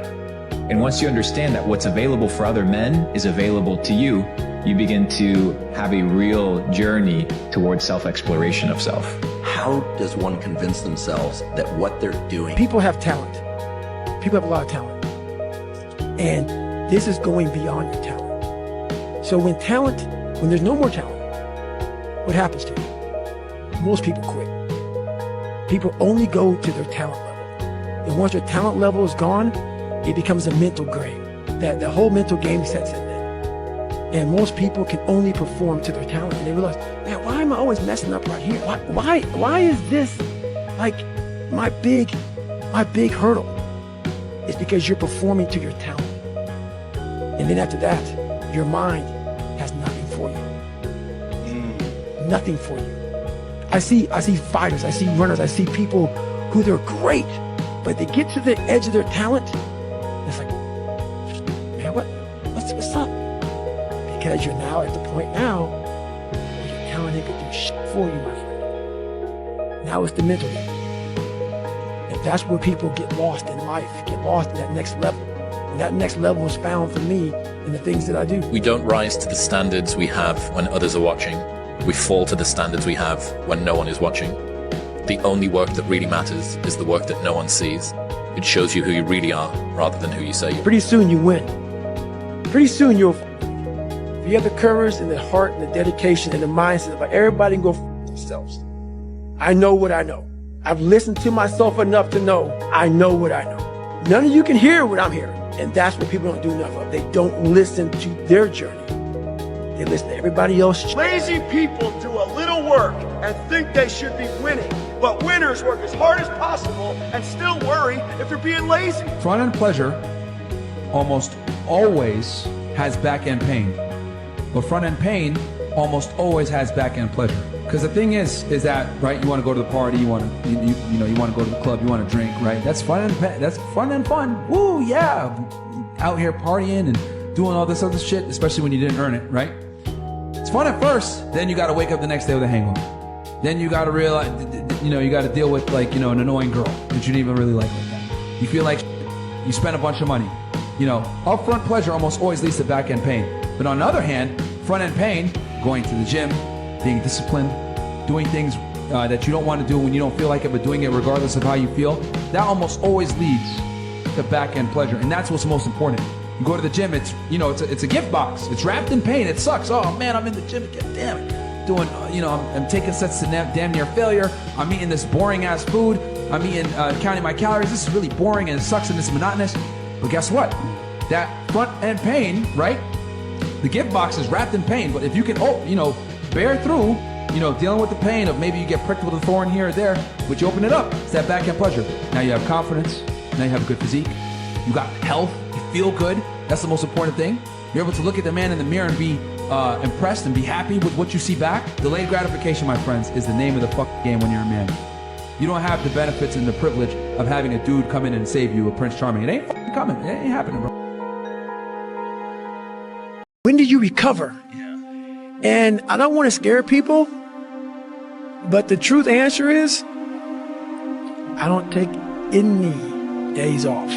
And once you understand that what's available for other men is available to you, you begin to have a real journey towards self-exploration of self. How does one convince themselves that what they're doing... People have talent. People have a lot of talent. And this is going beyond your talent. So when there's no more talent, what happens to you? Most people quit. People only go to their talent level. And once their talent level is gone, it becomes a mental grave. That the whole mental game sets in then. And most people can only perform to their talent. And they realize, man, why am I always messing up right here? Why is this like my big hurdle? it's because you're performing to your talent. And then after that, your mind has nothing for you. Nothing for you. I see fighters, I see runners, I see people who they're great, but they get to the edge of their talent, and it's like, man, what's up? Because you're now at the point now where your talent ain't gonna do shit for you, my friend. Now it's the mental game. And that's where people get lost in life, get lost in that next level. And that next level is found for me in the things that I do. We don't rise to the standards we have when others are watching. We fall to the standards we have when no one is watching. The only work that really matters is the work that no one sees. It shows you who you really are rather than who you say you are. Pretty soon you win. Pretty soon you'll, if you have the courage and the heart and the dedication and the mindset of everybody can go for themselves. I know what I know. I've listened to myself enough to know I know what I know. None of you can hear what I'm hearing. And that's what people don't do enough of. They don't listen to their journey. They listen to everybody else. Lazy people do a little work and think they should be winning. But winners work as hard as possible and still worry if you're being lazy. Front-end pleasure almost always has back-end pain. But front-end pain almost always has back-end pleasure. Because the thing is that, right, you want to go to the party, you want to go to the club, you want to drink, right? That's front-end fun. Woo, yeah. Out here partying and doing all this other shit, especially when you didn't earn it, right? It's fun at first, then you got to wake up the next day with a hangover. Then you got to realize, you got to deal with an annoying girl that you didn't even really like that. You feel like you spent a bunch of money. Upfront pleasure almost always leads to back-end pain. But on the other hand, front-end pain, going to the gym, being disciplined, doing things that you don't want to do when you don't feel like it, but doing it regardless of how you feel, that almost always leads to back-end pleasure. And that's what's most important. You go to the gym, it's a gift box. It's wrapped in pain. It sucks. Oh man, I'm in the gym again. Damn it. Doing, I'm taking sets to damn near failure. I'm eating this boring ass food. I'm eating, counting my calories. This is really boring and it sucks and it's monotonous. But guess what? That front end pain, right? The gift box is wrapped in pain. But if you can, bear through, dealing with the pain of maybe you get pricked with a thorn here or there, but you open it up. It's that back end pleasure. Now you have confidence. Now you have a good physique. You got health. You feel good. That's the most important thing. You're able to look at the man in the mirror and be impressed and be happy with what you see back. Delayed gratification, my friends, is the name of the fucking game when you're a man. You don't have the benefits and the privilege of having a dude come in and save you, a Prince Charming. It ain't fucking coming. It ain't happening, bro. When do you recover? And I don't want to scare people, but the truth answer is, I don't take any days off.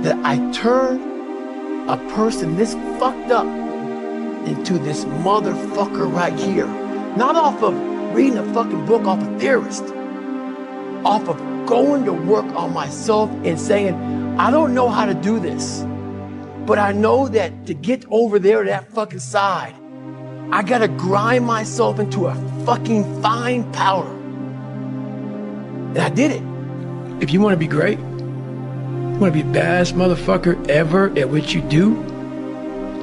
That I turn a person this fucked up into this motherfucker right here. Not off of reading a fucking book off a theorist. Off of going to work on myself and saying, I don't know how to do this, but I know that to get over there to that fucking side, I gotta grind myself into a fucking fine powder. And I did it. If you want to be great, you want to be the baddest motherfucker ever at what you do,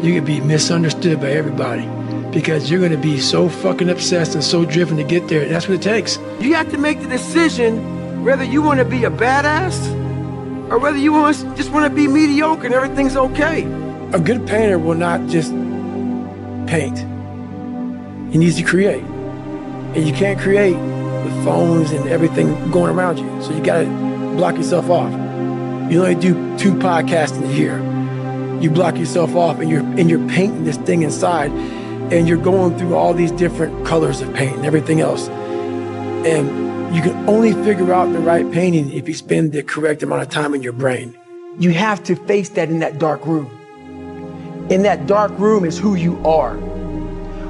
you're gonna be misunderstood by everybody because you're gonna be so fucking obsessed and so driven to get there. And that's what it takes. You have to make the decision whether you want to be a badass or whether you just want to be mediocre and everything's okay. A good painter will not just paint. He needs to create. And you can't create with phones and everything going around you. So you gotta block yourself off. You only do 2 podcasts in a year. You block yourself off and you're painting this thing inside and you're going through all these different colors of paint and everything else. And you can only figure out the right painting if you spend the correct amount of time in your brain. You have to face that in that dark room. In that dark room is who you are.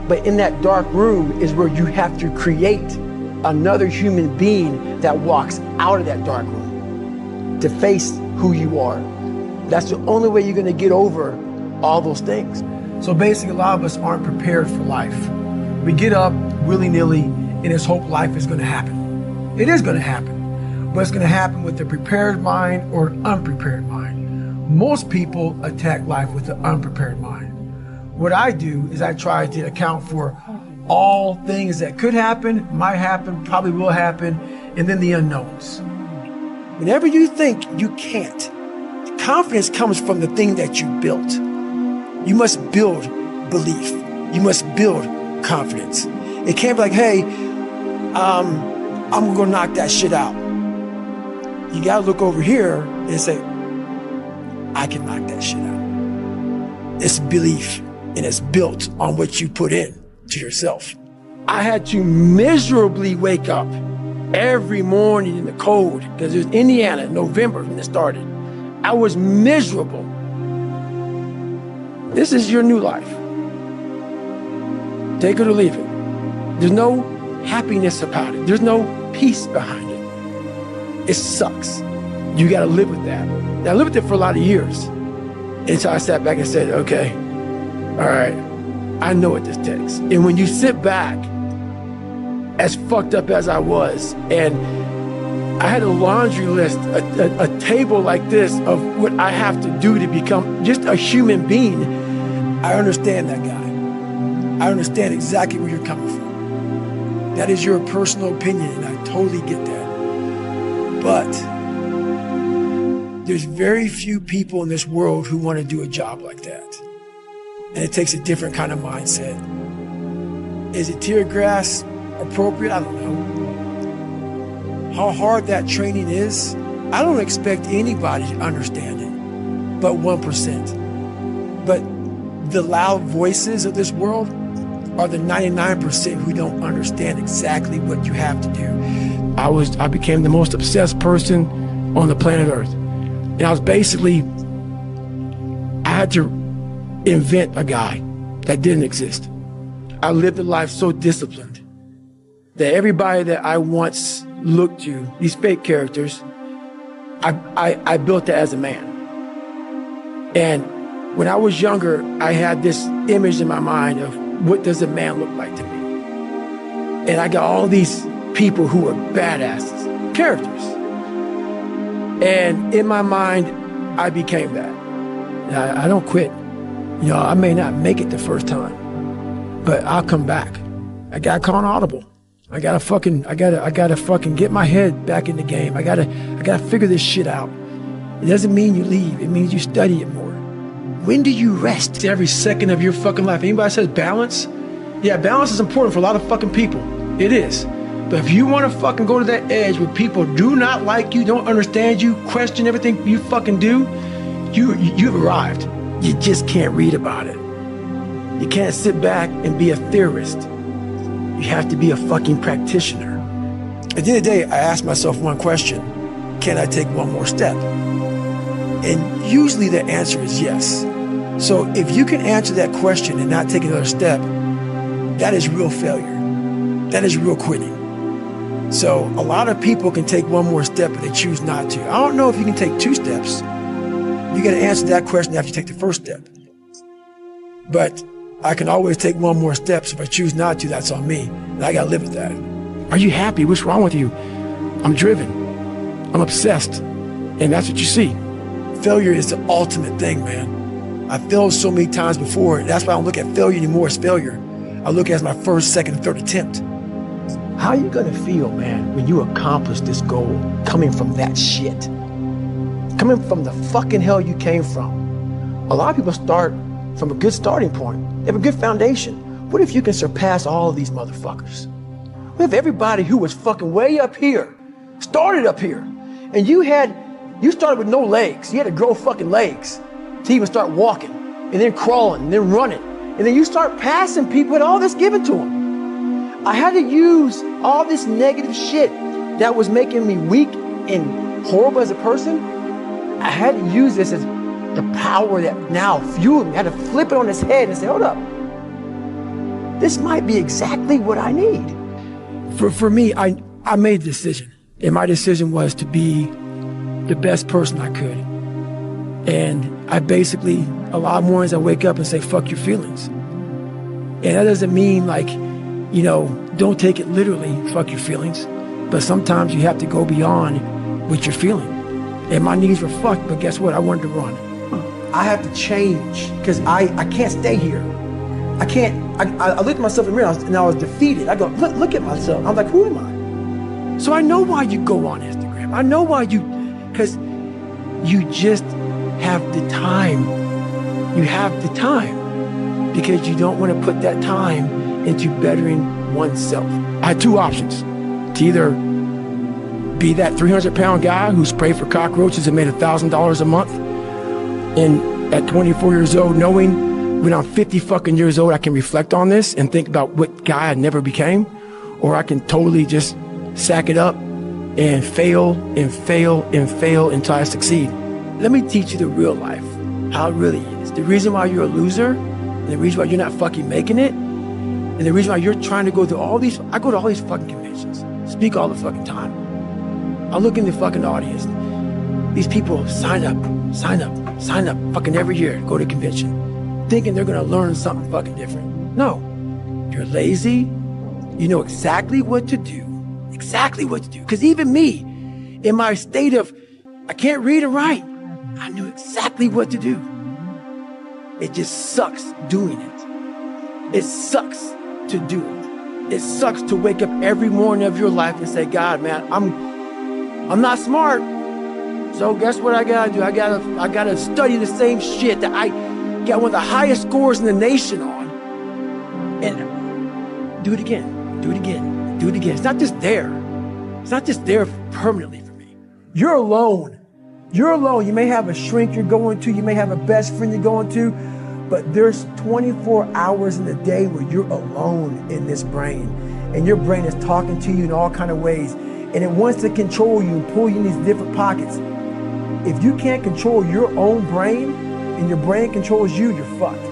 But in that dark room is where you have to create another human being that walks out of that dark room to face who you are. That's the only way you're gonna get over all those things. So basically, a lot of us aren't prepared for life. We get up willy-nilly and just hope life is gonna happen. It is gonna happen, but it's gonna happen with a prepared mind or an unprepared mind. Most people attack life with an unprepared mind. What I do is I try to account for all things that could happen, might happen, probably will happen, and then the unknowns. Whenever you think you can't Confidence comes from the thing that you built. You must build belief. You must build confidence. It can't be like, hey, I'm gonna go knock that shit out. You gotta look over here and say, I can knock that shit out. It's belief, and it's built on what you put in to yourself. I had to miserably wake up every morning in the cold, because it was Indiana, November when it started. I was miserable. This is your new life. Take it or leave it. There's no happiness about it. There's no peace behind it. It sucks. You gotta live with that. And I lived with it for a lot of years. Until I sat back and said, okay, all right, I know what this takes. And when you sit back, as fucked up as I was, and I had a laundry list, a table like this of what I have to do to become just a human being, I understand that guy. I understand exactly where you're coming from. That is your personal opinion, and I totally get that. But there's very few people in this world who want to do a job like that. And it takes a different kind of mindset. Is it tear grass appropriate? I don't know. How hard that training is, I don't expect anybody to understand it, but 1%. But the loud voices of this world are the 99% who don't understand exactly what you have to do. I became the most obsessed person on the planet Earth. And I was basically, I had to invent a guy that didn't exist. I lived a life so disciplined that everybody that I once looked to, these fake characters, I built that as a man. And when I was younger, I had this image in my mind of what does a man look like to me? And I got all these people who were badasses, characters. And in my mind, I became that. I don't quit. You know, I may not make it the first time, but I'll come back. I gotta call an audible. I gotta fucking get my head back in the game. I gotta figure this shit out. It doesn't mean you leave. It means you study it more. When do you rest? Every second of your fucking life. Anybody says balance? Yeah, balance is important for a lot of fucking people. It is. But if you want to fucking go to that edge where people do not like you, don't understand you, question everything you fucking do, you've arrived. You just can't read about it. You can't sit back and be a theorist. You have to be a fucking practitioner. At the end of the day, I ask myself one question: can I take one more step? And usually the answer is yes. So if you can answer that question and not take another step, that is real failure. That is real quitting. So a lot of people can take one more step, but they choose not to. I don't know if you can take 2 steps. You got to answer that question after you take the first step. But I can always take one more step, so if I choose not to, that's on me. And I got to live with that. Are you happy? What's wrong with you? I'm driven. I'm obsessed. And that's what you see. Failure is the ultimate thing, man. I failed so many times before. That's why I don't look at failure anymore as failure. I look at it as my first, second, and third attempt. How are you gonna feel, man, when you accomplish this goal coming from that shit? Coming from the fucking hell you came from. A lot of people start from a good starting point. They have a good foundation. What if you can surpass all of these motherfuckers? What if everybody who was fucking way up here started up here, and you started with no legs. You had to grow fucking legs to even start walking, and then crawling, and then running. And then you start passing people with all this given to them. I had to use all this negative shit that was making me weak and horrible as a person. I had to use this as the power that now fueled me. I had to flip it on its head and say, hold up. This might be exactly what I need. For me, I made a decision. And my decision was to be the best person I could. And I basically, a lot of mornings I wake up and say, fuck your feelings. And that doesn't mean like, you know, don't take it literally, fuck your feelings. But sometimes you have to go beyond what you're feeling. And my knees were fucked, but guess what? I wanted to run. I have to change because I can't stay here. I looked at myself in the mirror and I was defeated. I go, look at myself. I'm like, who am I? So I know why you go on Instagram. I know why because you just have the time. You have the time because you don't want to put that time into bettering oneself. I had two options: to either be that 300-pound guy who sprayed for cockroaches and made $1,000 a month, and at 24 years old, knowing when I'm 50 fucking years old, I can reflect on this and think about what guy I never became, or I can totally just sack it up and fail and fail and fail until I succeed. Let me teach you the real life, how it really is. The reason why you're a loser, and the reason why you're not fucking making it, and the reason why you're trying to go through all these, I go to all these fucking conventions, speak all the fucking time. I look in the fucking audience. These people sign up, fucking every year to go to a convention, thinking they're gonna learn something fucking different. No, you're lazy. You know exactly what to do. Exactly what to do. Because even me, in my state of, I can't read and write, I knew exactly what to do. It just sucks doing it. It sucks to do it. It sucks to wake up every morning of your life and say, God, man, I'm not smart. So guess what I gotta do? I gotta study the same shit that I got one of the highest scores in the nation on. And do it again, do it again, do it again. It's not just there. It's not just there permanently for me. You're alone. You're alone. You may have a shrink you're going to, you may have a best friend you're going to, but there's 24 hours in the day where you're alone in this brain. And your brain is talking to you in all kinds of ways. And it wants to control you and pull you in these different pockets. If you can't control your own brain and your brain controls you, you're fucked.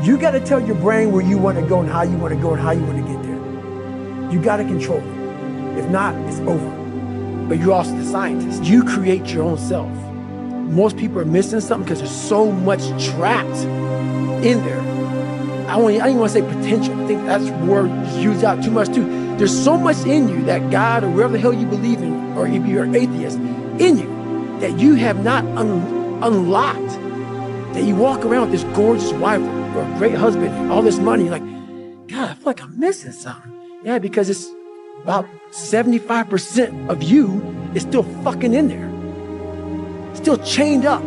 You got to tell your brain where you want to go and how you want to go and how you want to get there. You got to control it. If not, it's over. But you're also the scientist. You create your own self. Most people are missing something because there's so much trapped in there. I don't even want to say potential. I think that's a word used out too much too. There's so much in you that God or wherever the hell you believe in, or if you're an atheist, in you that you have not unlocked. That you walk around with this gorgeous wife or a great husband, all this money, like, God, I feel like I'm missing something. Yeah, because it's about 75% of you is still fucking in there. Still chained up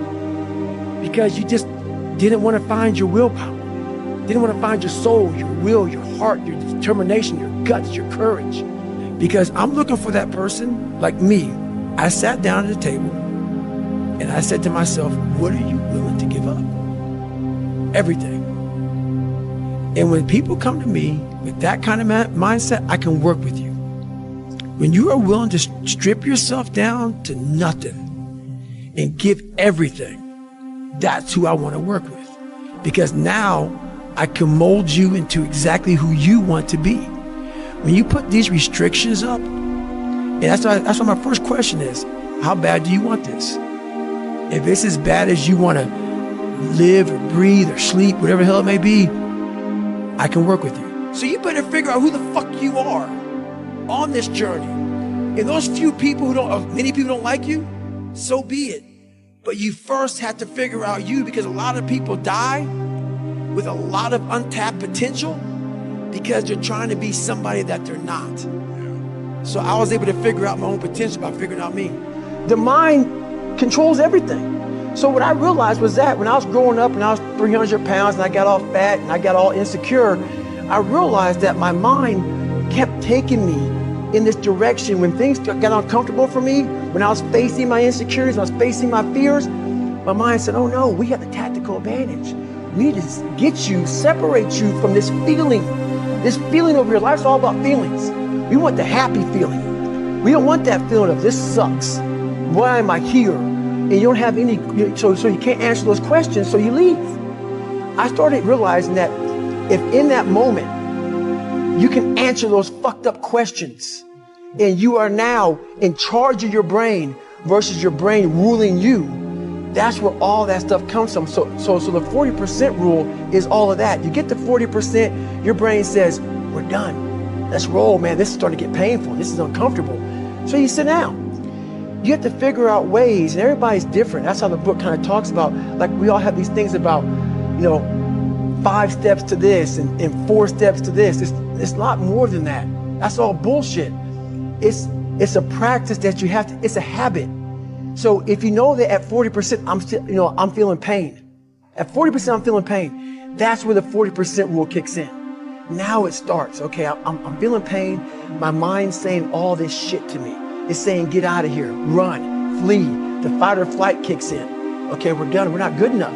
because you just didn't want to find your willpower. Didn't want to find your soul, your will, your heart, your determination, your guts, your courage. Because I'm looking for that person like me. I sat down at the table and I said to myself, what are you willing to give up? Everything. And when people come to me with that kind of mindset, I can work with you. When you are willing to strip yourself down to nothing and give everything, that's who I want to work with. Because now I can mold you into exactly who you want to be. When you put these restrictions up, and that's why my first question is, how bad do you want this? If it's as bad as you want to live or breathe or sleep, whatever the hell it may be, I can work with you. So you better figure out who the fuck you are on this journey. And those few people many people don't like you, so be it. But you first have to figure out you, because a lot of people die with a lot of untapped potential because they're trying to be somebody that they're not. So I was able to figure out my own potential by figuring out me. The mind controls everything. So what I realized was that when I was growing up and I was 300 pounds and I got all fat and I got all insecure, I realized that my mind kept taking me in this direction. When things got uncomfortable for me, when I was facing my insecurities, when I was facing my fears, my mind said, oh no, we have the tactical advantage. We need to get you, separate you from this feeling over your life. It's all about feelings. We want the happy feeling. We don't want that feeling of this sucks. Why am I here? And you don't have any, so you can't answer those questions, so you leave. I started realizing that if in that moment, you can answer those fucked up questions and you are now in charge of your brain versus your brain ruling you, that's where all that stuff comes from. So the 40% rule is all of that. You get to 40%, your brain says, we're done. Let's roll, man. This is starting to get painful. This is uncomfortable. So you sit down. You have to figure out ways, and everybody's different. That's how the book kind of talks about, like we all have these things about, 5 steps to this and 4 steps to this. It's a lot more than that. That's all bullshit. It's a practice that you have to, it's a habit. So if you know that at 40%, I'm feeling pain. At 40%, I'm feeling pain. That's where the 40% rule kicks in. Now it starts. Okay, I'm feeling pain. My mind's saying all this shit to me. It's saying, get out of here, run, flee. The fight or flight kicks in. Okay, we're done. We're not good enough.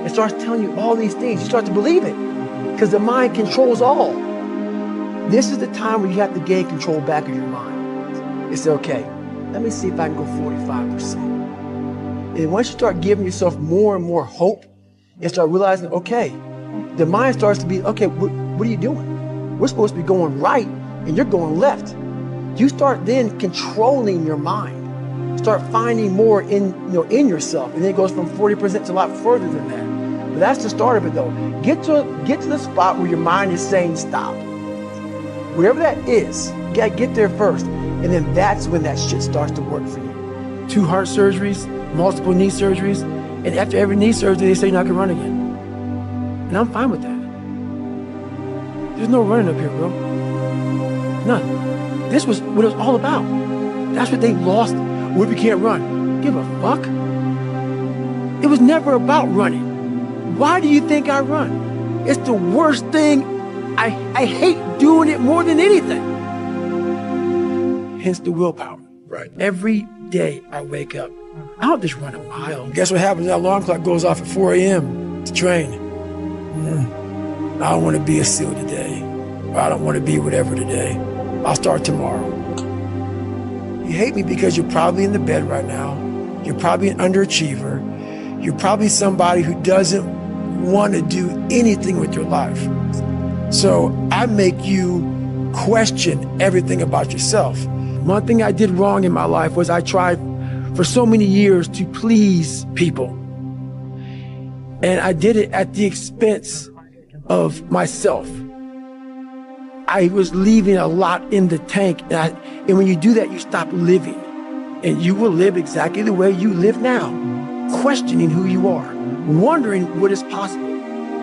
It starts telling you all these things. You start to believe it because the mind controls all. This is the time where you have to gain control back of your mind. It's okay. Let me see if I can go 45%. And once you start giving yourself more and more hope and start realizing, okay, the mind starts to be, okay, what are you doing? We're supposed to be going right and you're going left. You start then controlling your mind. Start finding more in yourself. And then it goes from 40% to a lot further than that. But that's the start of it though. Get to the spot where your mind is saying stop. Wherever that is, you gotta get there first. And then that's when that shit starts to work for you. 2 heart surgeries, multiple knee surgeries, and after every knee surgery, they say you're not gonna run again. And I'm fine with that. There's no running up here, bro. None. This was what it was all about. That's what they lost. What if you can't run? Give a fuck. It was never about running. Why do you think I run? It's the worst thing. I hate doing it more than anything. Hence the willpower. Right. Every day I wake up, I don't just run a mile. Guess what happens? That alarm clock goes off at 4 a.m. to train. I don't want to be a SEAL today. Or I don't want to be whatever today. I'll start tomorrow. You hate me because you're probably in the bed right now. You're probably an underachiever. You're probably somebody who doesn't want to do anything with your life. So I make you question everything about yourself. One thing I did wrong in my life was I tried for so many years to please people. And I did it at the expense of myself. I was leaving a lot in the tank. And when you do that, you stop living. And you will live exactly the way you live now, questioning who you are, wondering what is possible,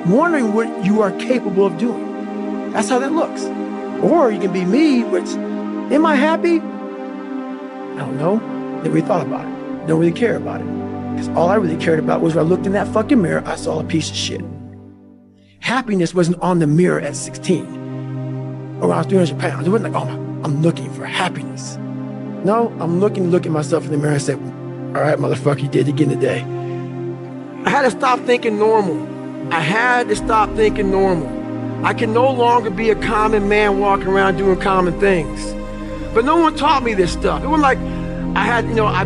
wondering what you are capable of doing. That's how that looks. Or you can be me, which, am I happy? I don't know. Never really thought about it. Don't really care about it. Because all I really cared about was when I looked in that fucking mirror, I saw a piece of shit. Happiness wasn't on the mirror at 16. Or when I was 300 pounds. It wasn't like, oh, I'm looking for happiness. No, I'm looking at myself in the mirror and say, all right, motherfucker, you did it again today. I had to stop thinking normal. I had to stop thinking normal. I can no longer be a common man walking around doing common things. But no one taught me this stuff. It wasn't like I had, I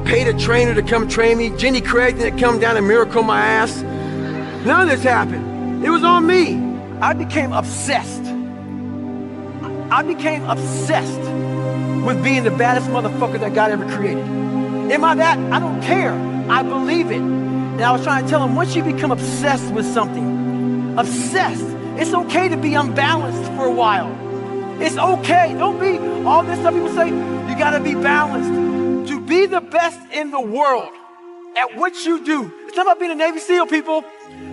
paid a trainer to come train me. Jenny Craig didn't come down and miracle my ass. None of this happened. It was on me. I became obsessed. I became obsessed with being the baddest motherfucker that God ever created. Am I that? I don't care. I believe it. And I was trying to tell him, once you become obsessed with something, obsessed, it's okay to be unbalanced for a while. It's okay. Don't be all this stuff people say, you gotta be balanced. To be the best in the world at what you do. It's not about being a Navy SEAL, people.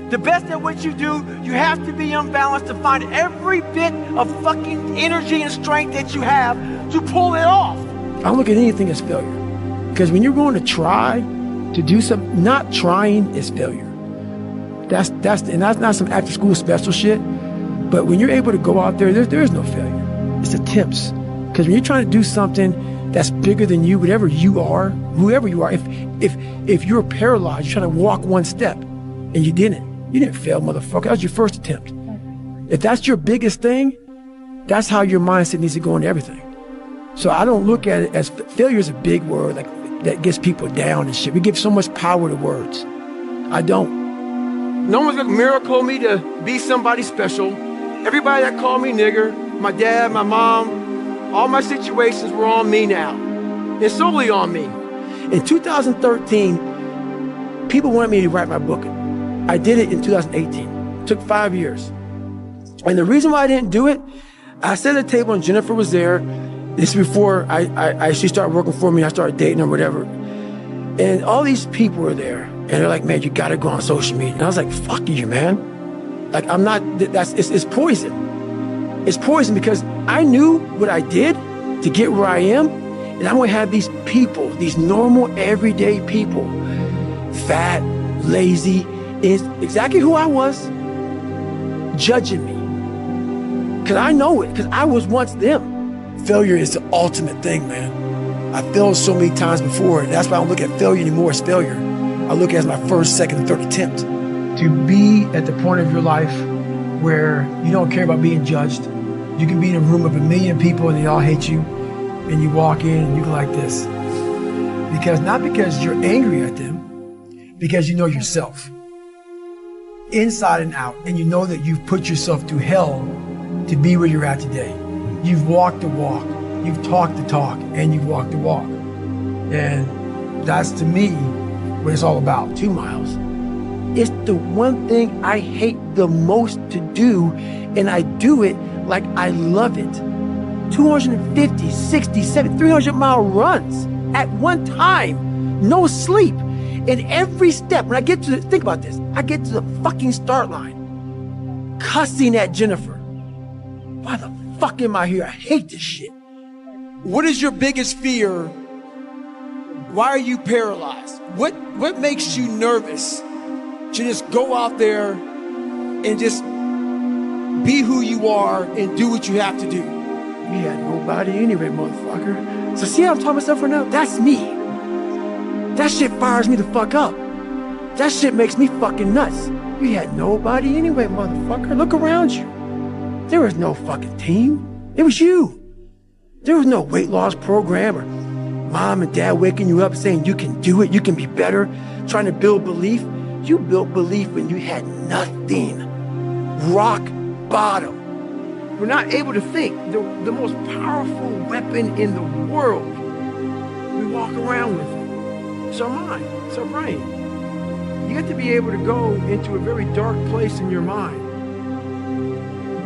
The best at what you do, you have to be unbalanced to find every bit of fucking energy and strength that you have to pull it off. I don't look at anything as failure. Because when you're going to try to do something, not trying is failure. That's not some after school special shit. But when you're able to go out there, there is no failure. It's attempts. Because when you're trying to do something that's bigger than you, whatever you are, whoever you are, if you're paralyzed, you're trying to walk one step and you didn't fail, motherfucker. That was your first attempt. If that's your biggest thing, that's how your mindset needs to go into everything. So I don't look at it as failure is a big word that gets people down and shit. We give so much power to words. I don't. No one's gonna miracle me to be somebody special. Everybody that called me nigger, my dad, my mom, all my situations were on me now. It's solely on me. In 2013, people wanted me to write my book. I did it in 2018. It took 5 years. And the reason why I didn't do it, I sat at the table and Jennifer was there. This is before she started working for me. I started dating her, whatever. And all these people were there. And they're like, man, you gotta go on social media. And I was like, fuck you, man. Like, I'm not, it's poison. It's poison because I knew what I did to get where I am. And I'm gonna have these people, these normal, everyday people, fat, lazy, is exactly who I was, judging me. Cause I know it, cause I was once them. Failure is the ultimate thing, man. I failed so many times before, and that's why I don't look at failure anymore as failure. I look at it as my first, second, and third attempt. To be at the point of your life where you don't care about being judged. You can be in a room of 1 million people and they all hate you, and you walk in and you go like this. Not because you're angry at them, because you know yourself. Inside and out, and you know that you've put yourself through hell to be where you're at today. You've walked the walk, you've talked the talk, and you've walked the walk. And that's, to me, what it's all about. 2 miles. It's the one thing I hate the most to do, and I do it like I love it. 250, 60, 70, 300-mile runs at one time, no sleep. And every step, when I get to think about this, I get to the fucking start line, cussing at Jennifer. Why the fuck am I here? I hate this shit. What is your biggest fear? Why are you paralyzed? What makes you nervous to just go out there and just be who you are and do what you have to do? You had nobody anyway, motherfucker. So see how I'm talking myself right now? That's me. That shit fires me the fuck up. That shit makes me fucking nuts. You had nobody anyway, motherfucker. Look around you. There was no fucking team. It was you. There was no weight loss program or mom and dad waking you up saying you can do it, you can be better, trying to build belief. You built belief when you had nothing. Rock bottom. We're not able to think. The most powerful weapon in the world, we walk around with it. It's our mind. It's our brain. You have to be able to go into a very dark place in your mind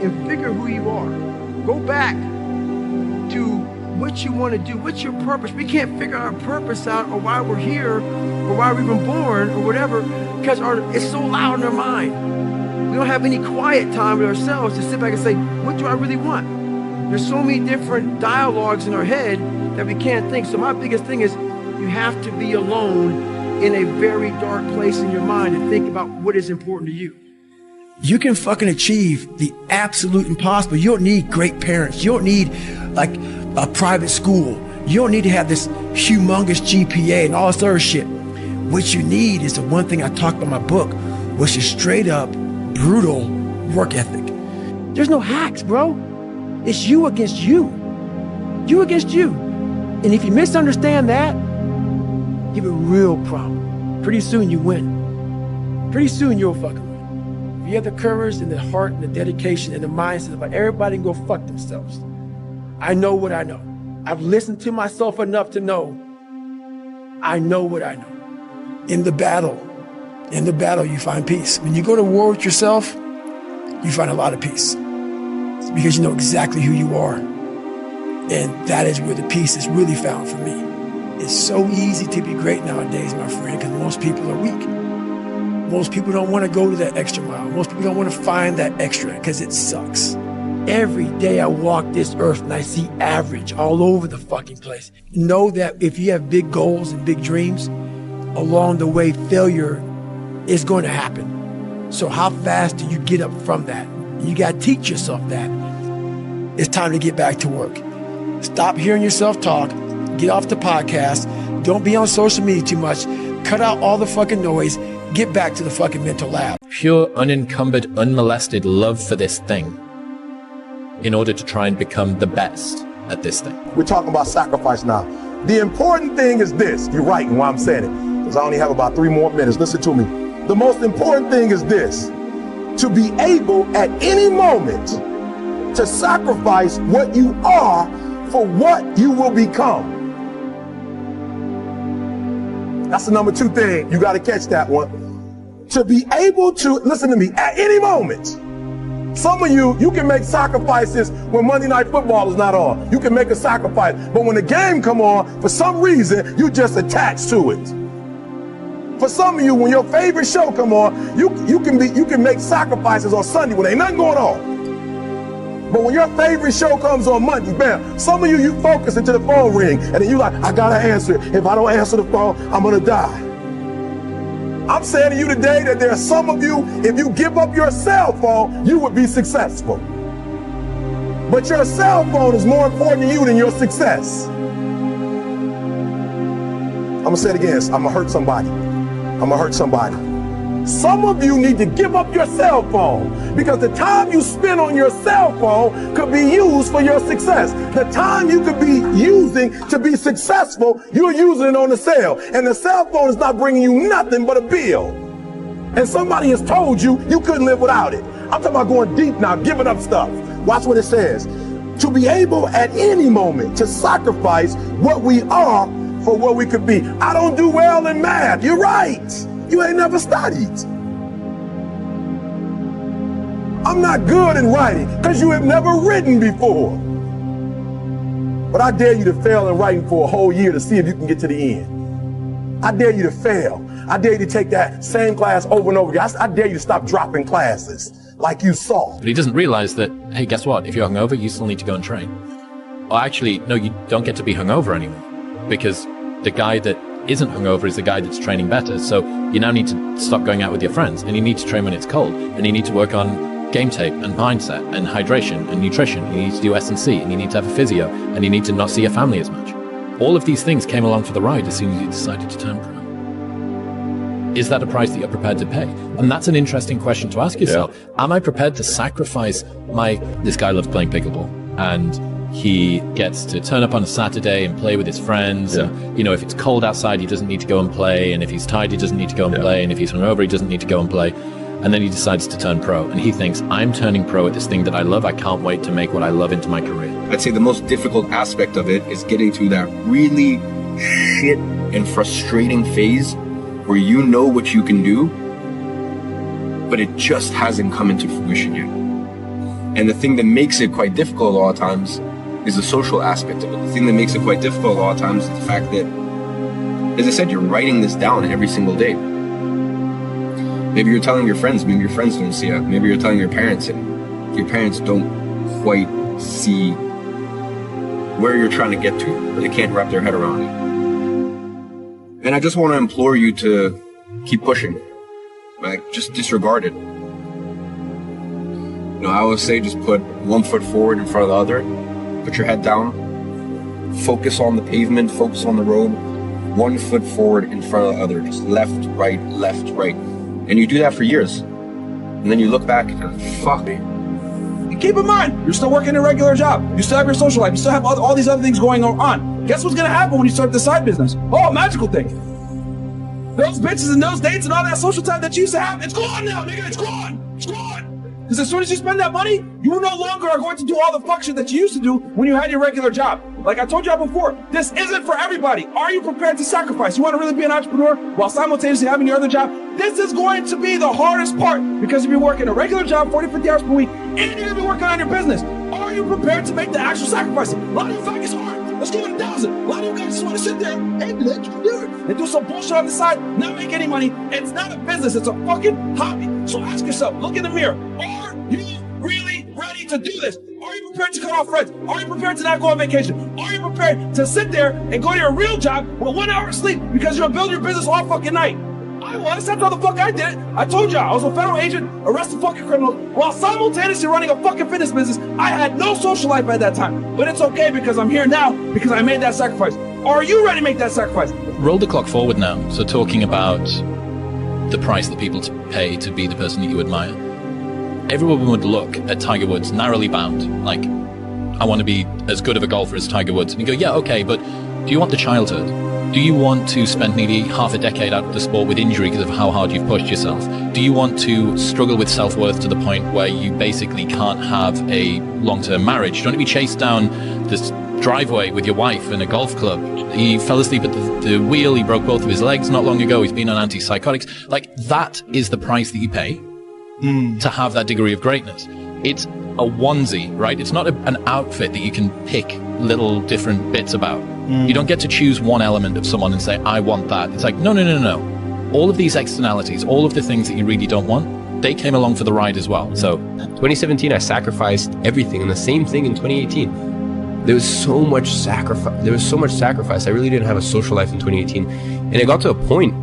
and figure who you are. Go back to what you want to do. What's your purpose? We can't figure our purpose out or why we're here or why we've been born or whatever because it's so loud in our mind. We don't have any quiet time with ourselves to sit back and say, what do I really want? There's so many different dialogues in our head that we can't think. So my biggest thing is you have to be alone in a very dark place in your mind and think about what is important to you. You can fucking achieve the absolute impossible. You don't need great parents. You don't need like a private school. You don't need to have this humongous GPA and all this other shit. What you need is the one thing I talked about in my book, which is straight up brutal work ethic. There's no hacks, bro. It's you against you. You against you. And if you misunderstand that, you have a real problem. Pretty soon you win. Pretty soon you'll fucking win. If you have the courage and the heart and the dedication and the mindset about everybody can go fuck themselves. I know what I know. I've listened to myself enough to know I know what I know. In the battle, you find peace. When you go to war with yourself, you find a lot of peace. It's because you know exactly who you are. And that is where the peace is really found for me. It's so easy to be great nowadays, my friend, because most people are weak. Most people don't want to go to that extra mile. Most people don't want to find that extra because it sucks. Every day I walk this earth and I see average all over the fucking place. Know that if you have big goals and big dreams, along the way, failure is going to happen. So how fast do you get up from that? You got to teach yourself that. It's time to get back to work. Stop hearing yourself talk. Get off the podcast. Don't be on social media too much. Cut out all the fucking noise. Get back to the fucking mental lab. Pure, unencumbered, unmolested love for this thing in order to try and become the best at this thing. We're talking about sacrifice now. The important thing is this. You're right in why I'm saying it, because I only have about 3 more minutes. Listen to me. The most important thing is this: to be able at any moment to sacrifice what you are for what you will become. That's the number 2 thing. You got to catch that one. To be able to, listen to me, at any moment. Some of you can make sacrifices when Monday Night Football is not on. You can make a sacrifice. But when the game come on, for some reason, you just attached to it. For some of you, when your favorite show come on, you can make sacrifices on Sunday when ain't nothing going on. But when your favorite show comes on Monday, bam, some of you focus until the phone ring, and then you like, I gotta answer it. If I don't answer the phone, I'm gonna die. I'm saying to you today that there are some of you, if you give up your cell phone, you would be successful. But your cell phone is more important to you than your success. I'm gonna say it again, I'm gonna hurt somebody. I'm gonna hurt somebody. Some of you need to give up your cell phone because the time you spend on your cell phone could be used for your success. The time you could be using to be successful, you're using it on the cell. And the cell phone is not bringing you nothing but a bill. And somebody has told you you couldn't live without it. I'm talking about going deep now, giving up stuff. Watch what it says. To be able at any moment to sacrifice what we are for what we could be. I don't do well in math. You're right. You ain't never studied. I'm not good in writing because you have never written before. But I dare you to fail in writing for a whole year to see if you can get to the end. I dare you to fail. I dare you to take that same class over and over again. I dare you to stop dropping classes like you saw. But he doesn't realize that, hey, guess what? If you're hungover, you still need to go and train. Or actually, no, you don't get to be hungover anymore because the guy that isn't hungover is the guy that's training better. So you now need to stop going out with your friends and you need to train when it's cold and you need to work on game tape and mindset and hydration and nutrition. You need to do S&C and you need to have a physio and you need to not see your family as much. All of these things came along for the ride as soon as you decided to turn pro. Is that a price that you're prepared to pay? And that's an interesting question to ask yourself. Yeah. Am I prepared to sacrifice this guy loves playing pickleball and he gets to turn up on a Saturday and play with his friends. Yeah. And, you know, if it's cold outside, he doesn't need to go and play. And if he's tired, he doesn't need to go and play. And if he's hungover, he doesn't need to go and play. And then he decides to turn pro. And he thinks, I'm turning pro at this thing that I love. I can't wait to make what I love into my career. I'd say the most difficult aspect of it is getting through that really shit and frustrating phase where you know what you can do, but it just hasn't come into fruition yet. And the thing that makes it quite difficult a lot of times is the social aspect of it. The thing that makes it quite difficult a lot of times is the fact that, as I said, you're writing this down every single day. Maybe you're telling your friends, maybe your friends don't see it. Maybe you're telling your parents and your parents don't quite see where you're trying to get to, or they can't wrap their head around it. And I just want to implore you to keep pushing. Like, just disregard it. You know, I always say just put one foot forward in front of the other. Put your head down, focus on the pavement, focus on the road, 1 foot forward in front of the other, just left, right, and you do that for years. And then you look back and fuck me. And keep in mind, you're still working a regular job. You still have your social life. You still have all these other things going on. Guess what's going to happen when you start the side business? Oh, magical thing. Those bitches and those dates and all that social time that you used to have, it's gone now, nigga. It's gone. It's gone. Because as soon as you spend that money, you no longer are going to do all the fuck shit that you used to do when you had your regular job. Like I told y'all before, this isn't for everybody. Are you prepared to sacrifice? You want to really be an entrepreneur while simultaneously having your other job? This is going to be the hardest part because you'll be working a regular job 40, 50 hours per week, and you're going to be working on your business. Are you prepared to make the actual sacrifice? A lot of you fuck is hard. Let's give it 1,000. A lot of you guys just want to sit there and let you do it. And do some bullshit on the side, not make any money. It's not a business, it's a fucking hobby. So ask yourself, look in the mirror. Are you really ready to do this? Are you prepared to cut off friends? Are you prepared to not go on vacation? Are you prepared to sit there and go to your real job with 1 hour of sleep because you're gonna build your business all fucking night? I was. That's how the fuck I did it. I told y'all, I was a federal agent, arresting fucking criminals, while simultaneously running a fucking fitness business. I had no social life at that time. But it's okay because I'm here now because I made that sacrifice. Are you ready to make that sacrifice? Roll the clock forward now. So talking about the price that people pay to be the person that you admire. Everyone would look at Tiger Woods narrowly bound, like, I want to be as good of a golfer as Tiger Woods. And you go, yeah, okay, but do you want the childhood? Do you want to spend nearly half a decade out of the sport with injury because of how hard you've pushed yourself? Do you want to struggle with self-worth to the point where you basically can't have a long-term marriage? Do you want to be chased down this driveway with your wife in a golf club? He fell asleep at the wheel, he broke both of his legs not long ago, he's been on antipsychotics. Like, that is the price that you pay to have that degree of greatness. It's a onesie, right? It's not an outfit that you can pick little different bits about. You don't get to choose one element of someone and say, I want that. It's like, no. All of these externalities, all of the things that you really don't want, they came along for the ride as well. So 2017, I sacrificed everything, and the same thing in 2018. There was so much sacrifice. I really didn't have a social life in 2018, and it got to a point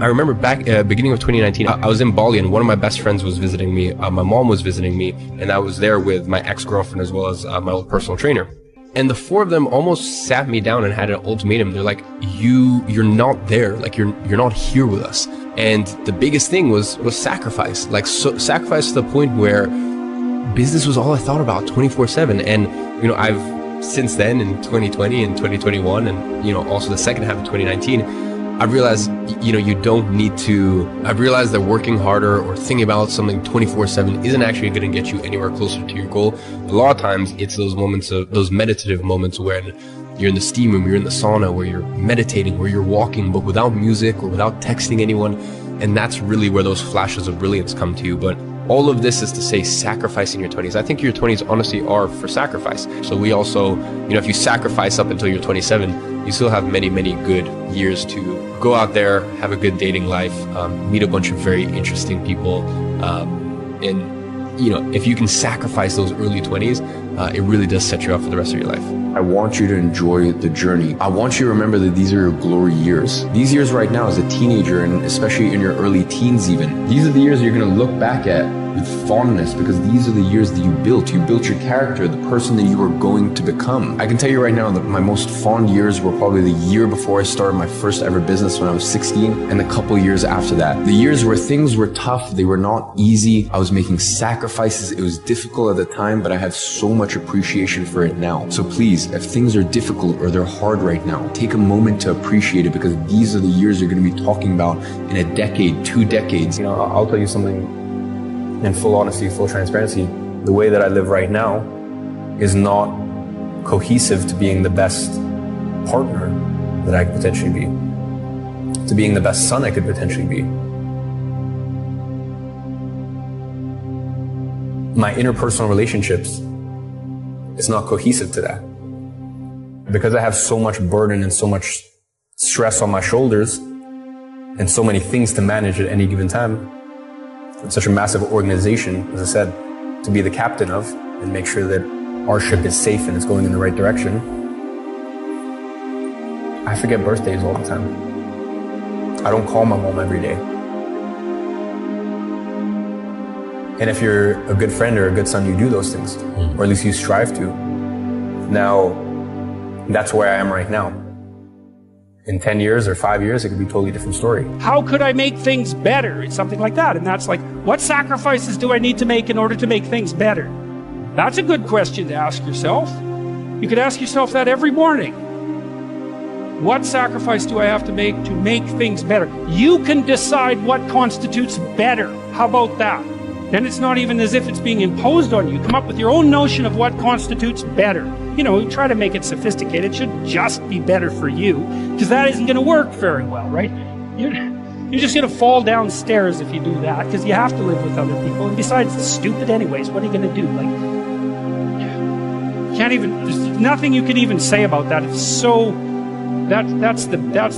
I remember back beginning of 2019, I was in Bali, and one of my best friends was visiting me. My mom was visiting me, and I was there with my ex-girlfriend as well as my old personal trainer. And the four of them almost sat me down and had an ultimatum. They're like, you're not there. Like, you're not here with us. And the biggest thing was sacrifice. Like, sacrifice to the point where business was all I thought about 24/7. And, I've since then in 2020 and 2021 and, also the second half of 2019, I've realized, you don't need to, I've realized that working harder or thinking about something 24/7 isn't actually going to get you anywhere closer to your goal. A lot of times it's those meditative moments where you're in the steam room, you're in the sauna, where you're meditating, where you're walking, but without music or without texting anyone. And that's really where those flashes of brilliance come to you. But all of this is to say sacrificing your 20s. I think your 20s honestly are for sacrifice. So we also, if you sacrifice up until you're 27, you still have many, many good years to go out there, have a good dating life, meet a bunch of very interesting people. If you can sacrifice those early 20s, it really does set you up for the rest of your life. I want you to enjoy the journey. I want you to remember that these are your glory years. These years right now as a teenager, and especially in your early teens even, these are the years you're going to look back at with fondness, because these are the years that you built. You built your character, the person that you are going to become. I can tell you right now that my most fond years were probably the year before I started my first ever business when I was 16, and a couple years after that. The years where things were tough, they were not easy. I was making sacrifices. It was difficult at the time, but I have so much appreciation for it now. So please, if things are difficult or they're hard right now, take a moment to appreciate it, because these are the years you're going to be talking about in a decade, 2 decades. I'll tell you something in full honesty, full transparency. The way that I live right now is not cohesive to being the best partner that I could potentially be, to being the best son I could potentially be. My interpersonal relationships is not cohesive to that. Because I have so much burden and so much stress on my shoulders and so many things to manage at any given time, it's such a massive organization, as I said, to be the captain of and make sure that our ship is safe and it's going in the right direction. I forget birthdays all the time. I don't call my mom every day. And if you're a good friend or a good son, you do those things, or at least you strive to. Now, that's where I am right now. In 10 years or 5 years, it could be a totally different story. How could I make things better? It's something like that. And that's like, what sacrifices do I need to make in order to make things better? That's a good question to ask yourself. You could ask yourself that every morning. What sacrifice do I have to make things better? You can decide what constitutes better. How about that? Then it's not even as if it's being imposed on you. Come up with your own notion of what constitutes better. Try to make it sophisticated. It should just be better for you, because that isn't going to work very well, right? You're just going to fall downstairs if you do that, because you have to live with other people. And besides, it's stupid anyways. What are you going to do? There's nothing you can even say about that. It's so, that's the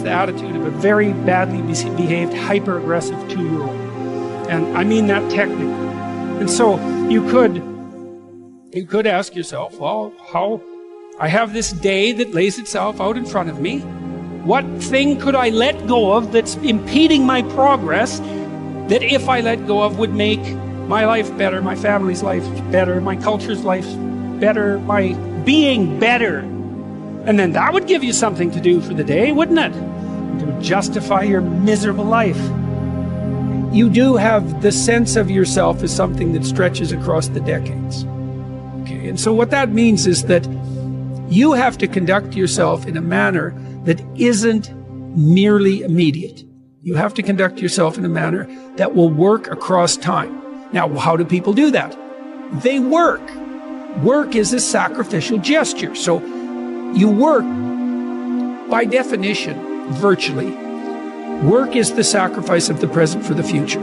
attitude of a very badly behaved, hyper-aggressive 2-year-old. And I mean that technically. And so you could ask yourself, well, how I have this day that lays itself out in front of me. What thing could I let go of that's impeding my progress, that if I let go of would make my life better, my family's life better, my culture's life better, my being better? And then that would give you something to do for the day, wouldn't it? It would justify your miserable life. You do have the sense of yourself as something that stretches across the decades. Okay, and so what that means is that you have to conduct yourself in a manner that isn't merely immediate. You have to conduct yourself in a manner that will work across time. Now, how do people do that? They work. Work is a sacrificial gesture. So you work, by definition, virtually. Work is the sacrifice of the present for the future.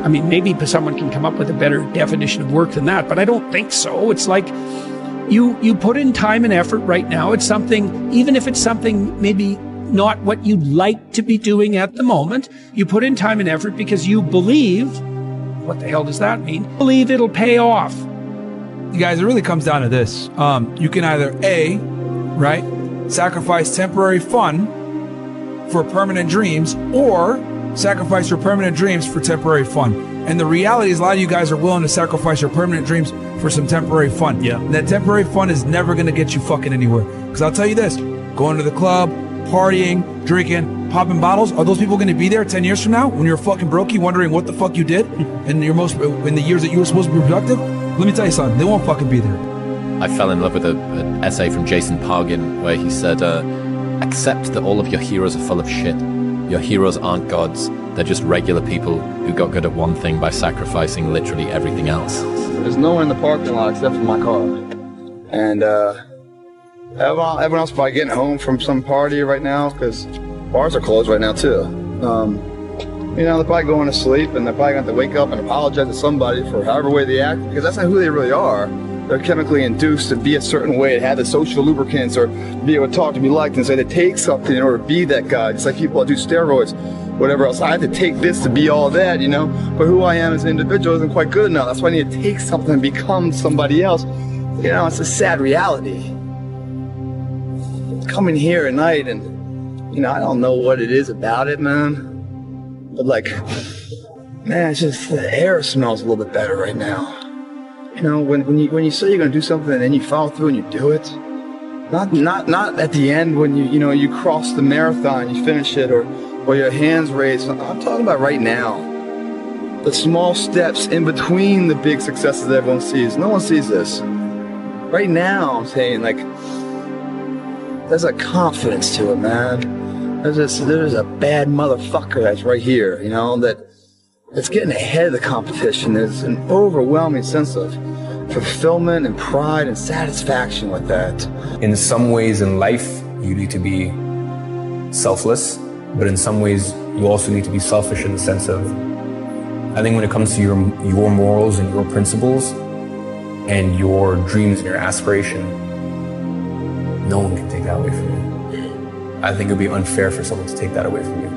I mean, maybe someone can come up with a better definition of work than that, but I don't think so. It's like you put in time and effort right now. It's something, even if it's something maybe not what you'd like to be doing at the moment. You put in time and effort because you believe, what the hell does that mean? Believe it'll pay off. You guys, it really comes down to this. You can either A, right, sacrifice temporary fun for permanent dreams, or sacrifice your permanent dreams for temporary fun. And the reality is a lot of you guys are willing to sacrifice your permanent dreams for some temporary fun. Yeah. And that temporary fun is never going to get you fucking anywhere. Because I'll tell you this, going to the club, partying, drinking, popping bottles, are those people going to be there 10 years from now when you're fucking brokey wondering what the fuck you did in the years that you were supposed to be productive? Let me tell you something, they won't fucking be there. I fell in love with an essay from Jason Pargin where he said, accept that all of your heroes are full of shit. Your heroes aren't gods. They're just regular people who got good at one thing by sacrificing literally everything else. There's no one in the parking lot except for my car. And everyone else probably getting home from some party right now because bars are closed right now too. They're probably going to sleep and they're probably going to have to wake up and apologize to somebody for however way they act because that's not who they really are. They're chemically induced to be a certain way, to have the social lubricants or be able to talk, to be liked, and say they take something in order to be that guy. Just like people that do steroids, whatever else. I have to take this to be all that, but who I am as an individual isn't quite good enough. That's why I need to take something and become somebody else. It's a sad reality. Coming here at night and, I don't know what it is about it, man. But man, it's just the air smells a little bit better right now. When you say you're gonna do something and then you follow through and you do it, not at the end when you cross the marathon, you finish it, or your hands raised. I'm talking about right now. The small steps in between the big successes that everyone sees. No one sees this. Right now, I'm saying there's a confidence to it, man. There's a bad motherfucker that's right here, that's getting ahead of the competition. There's an overwhelming sense of fulfillment and pride and satisfaction with that. In some ways in life, you need to be selfless, but in some ways, you also need to be selfish in the sense of, I think when it comes to your morals and your principles and your dreams and your aspiration, no one can take that away from you. I think it would be unfair for someone to take that away from you.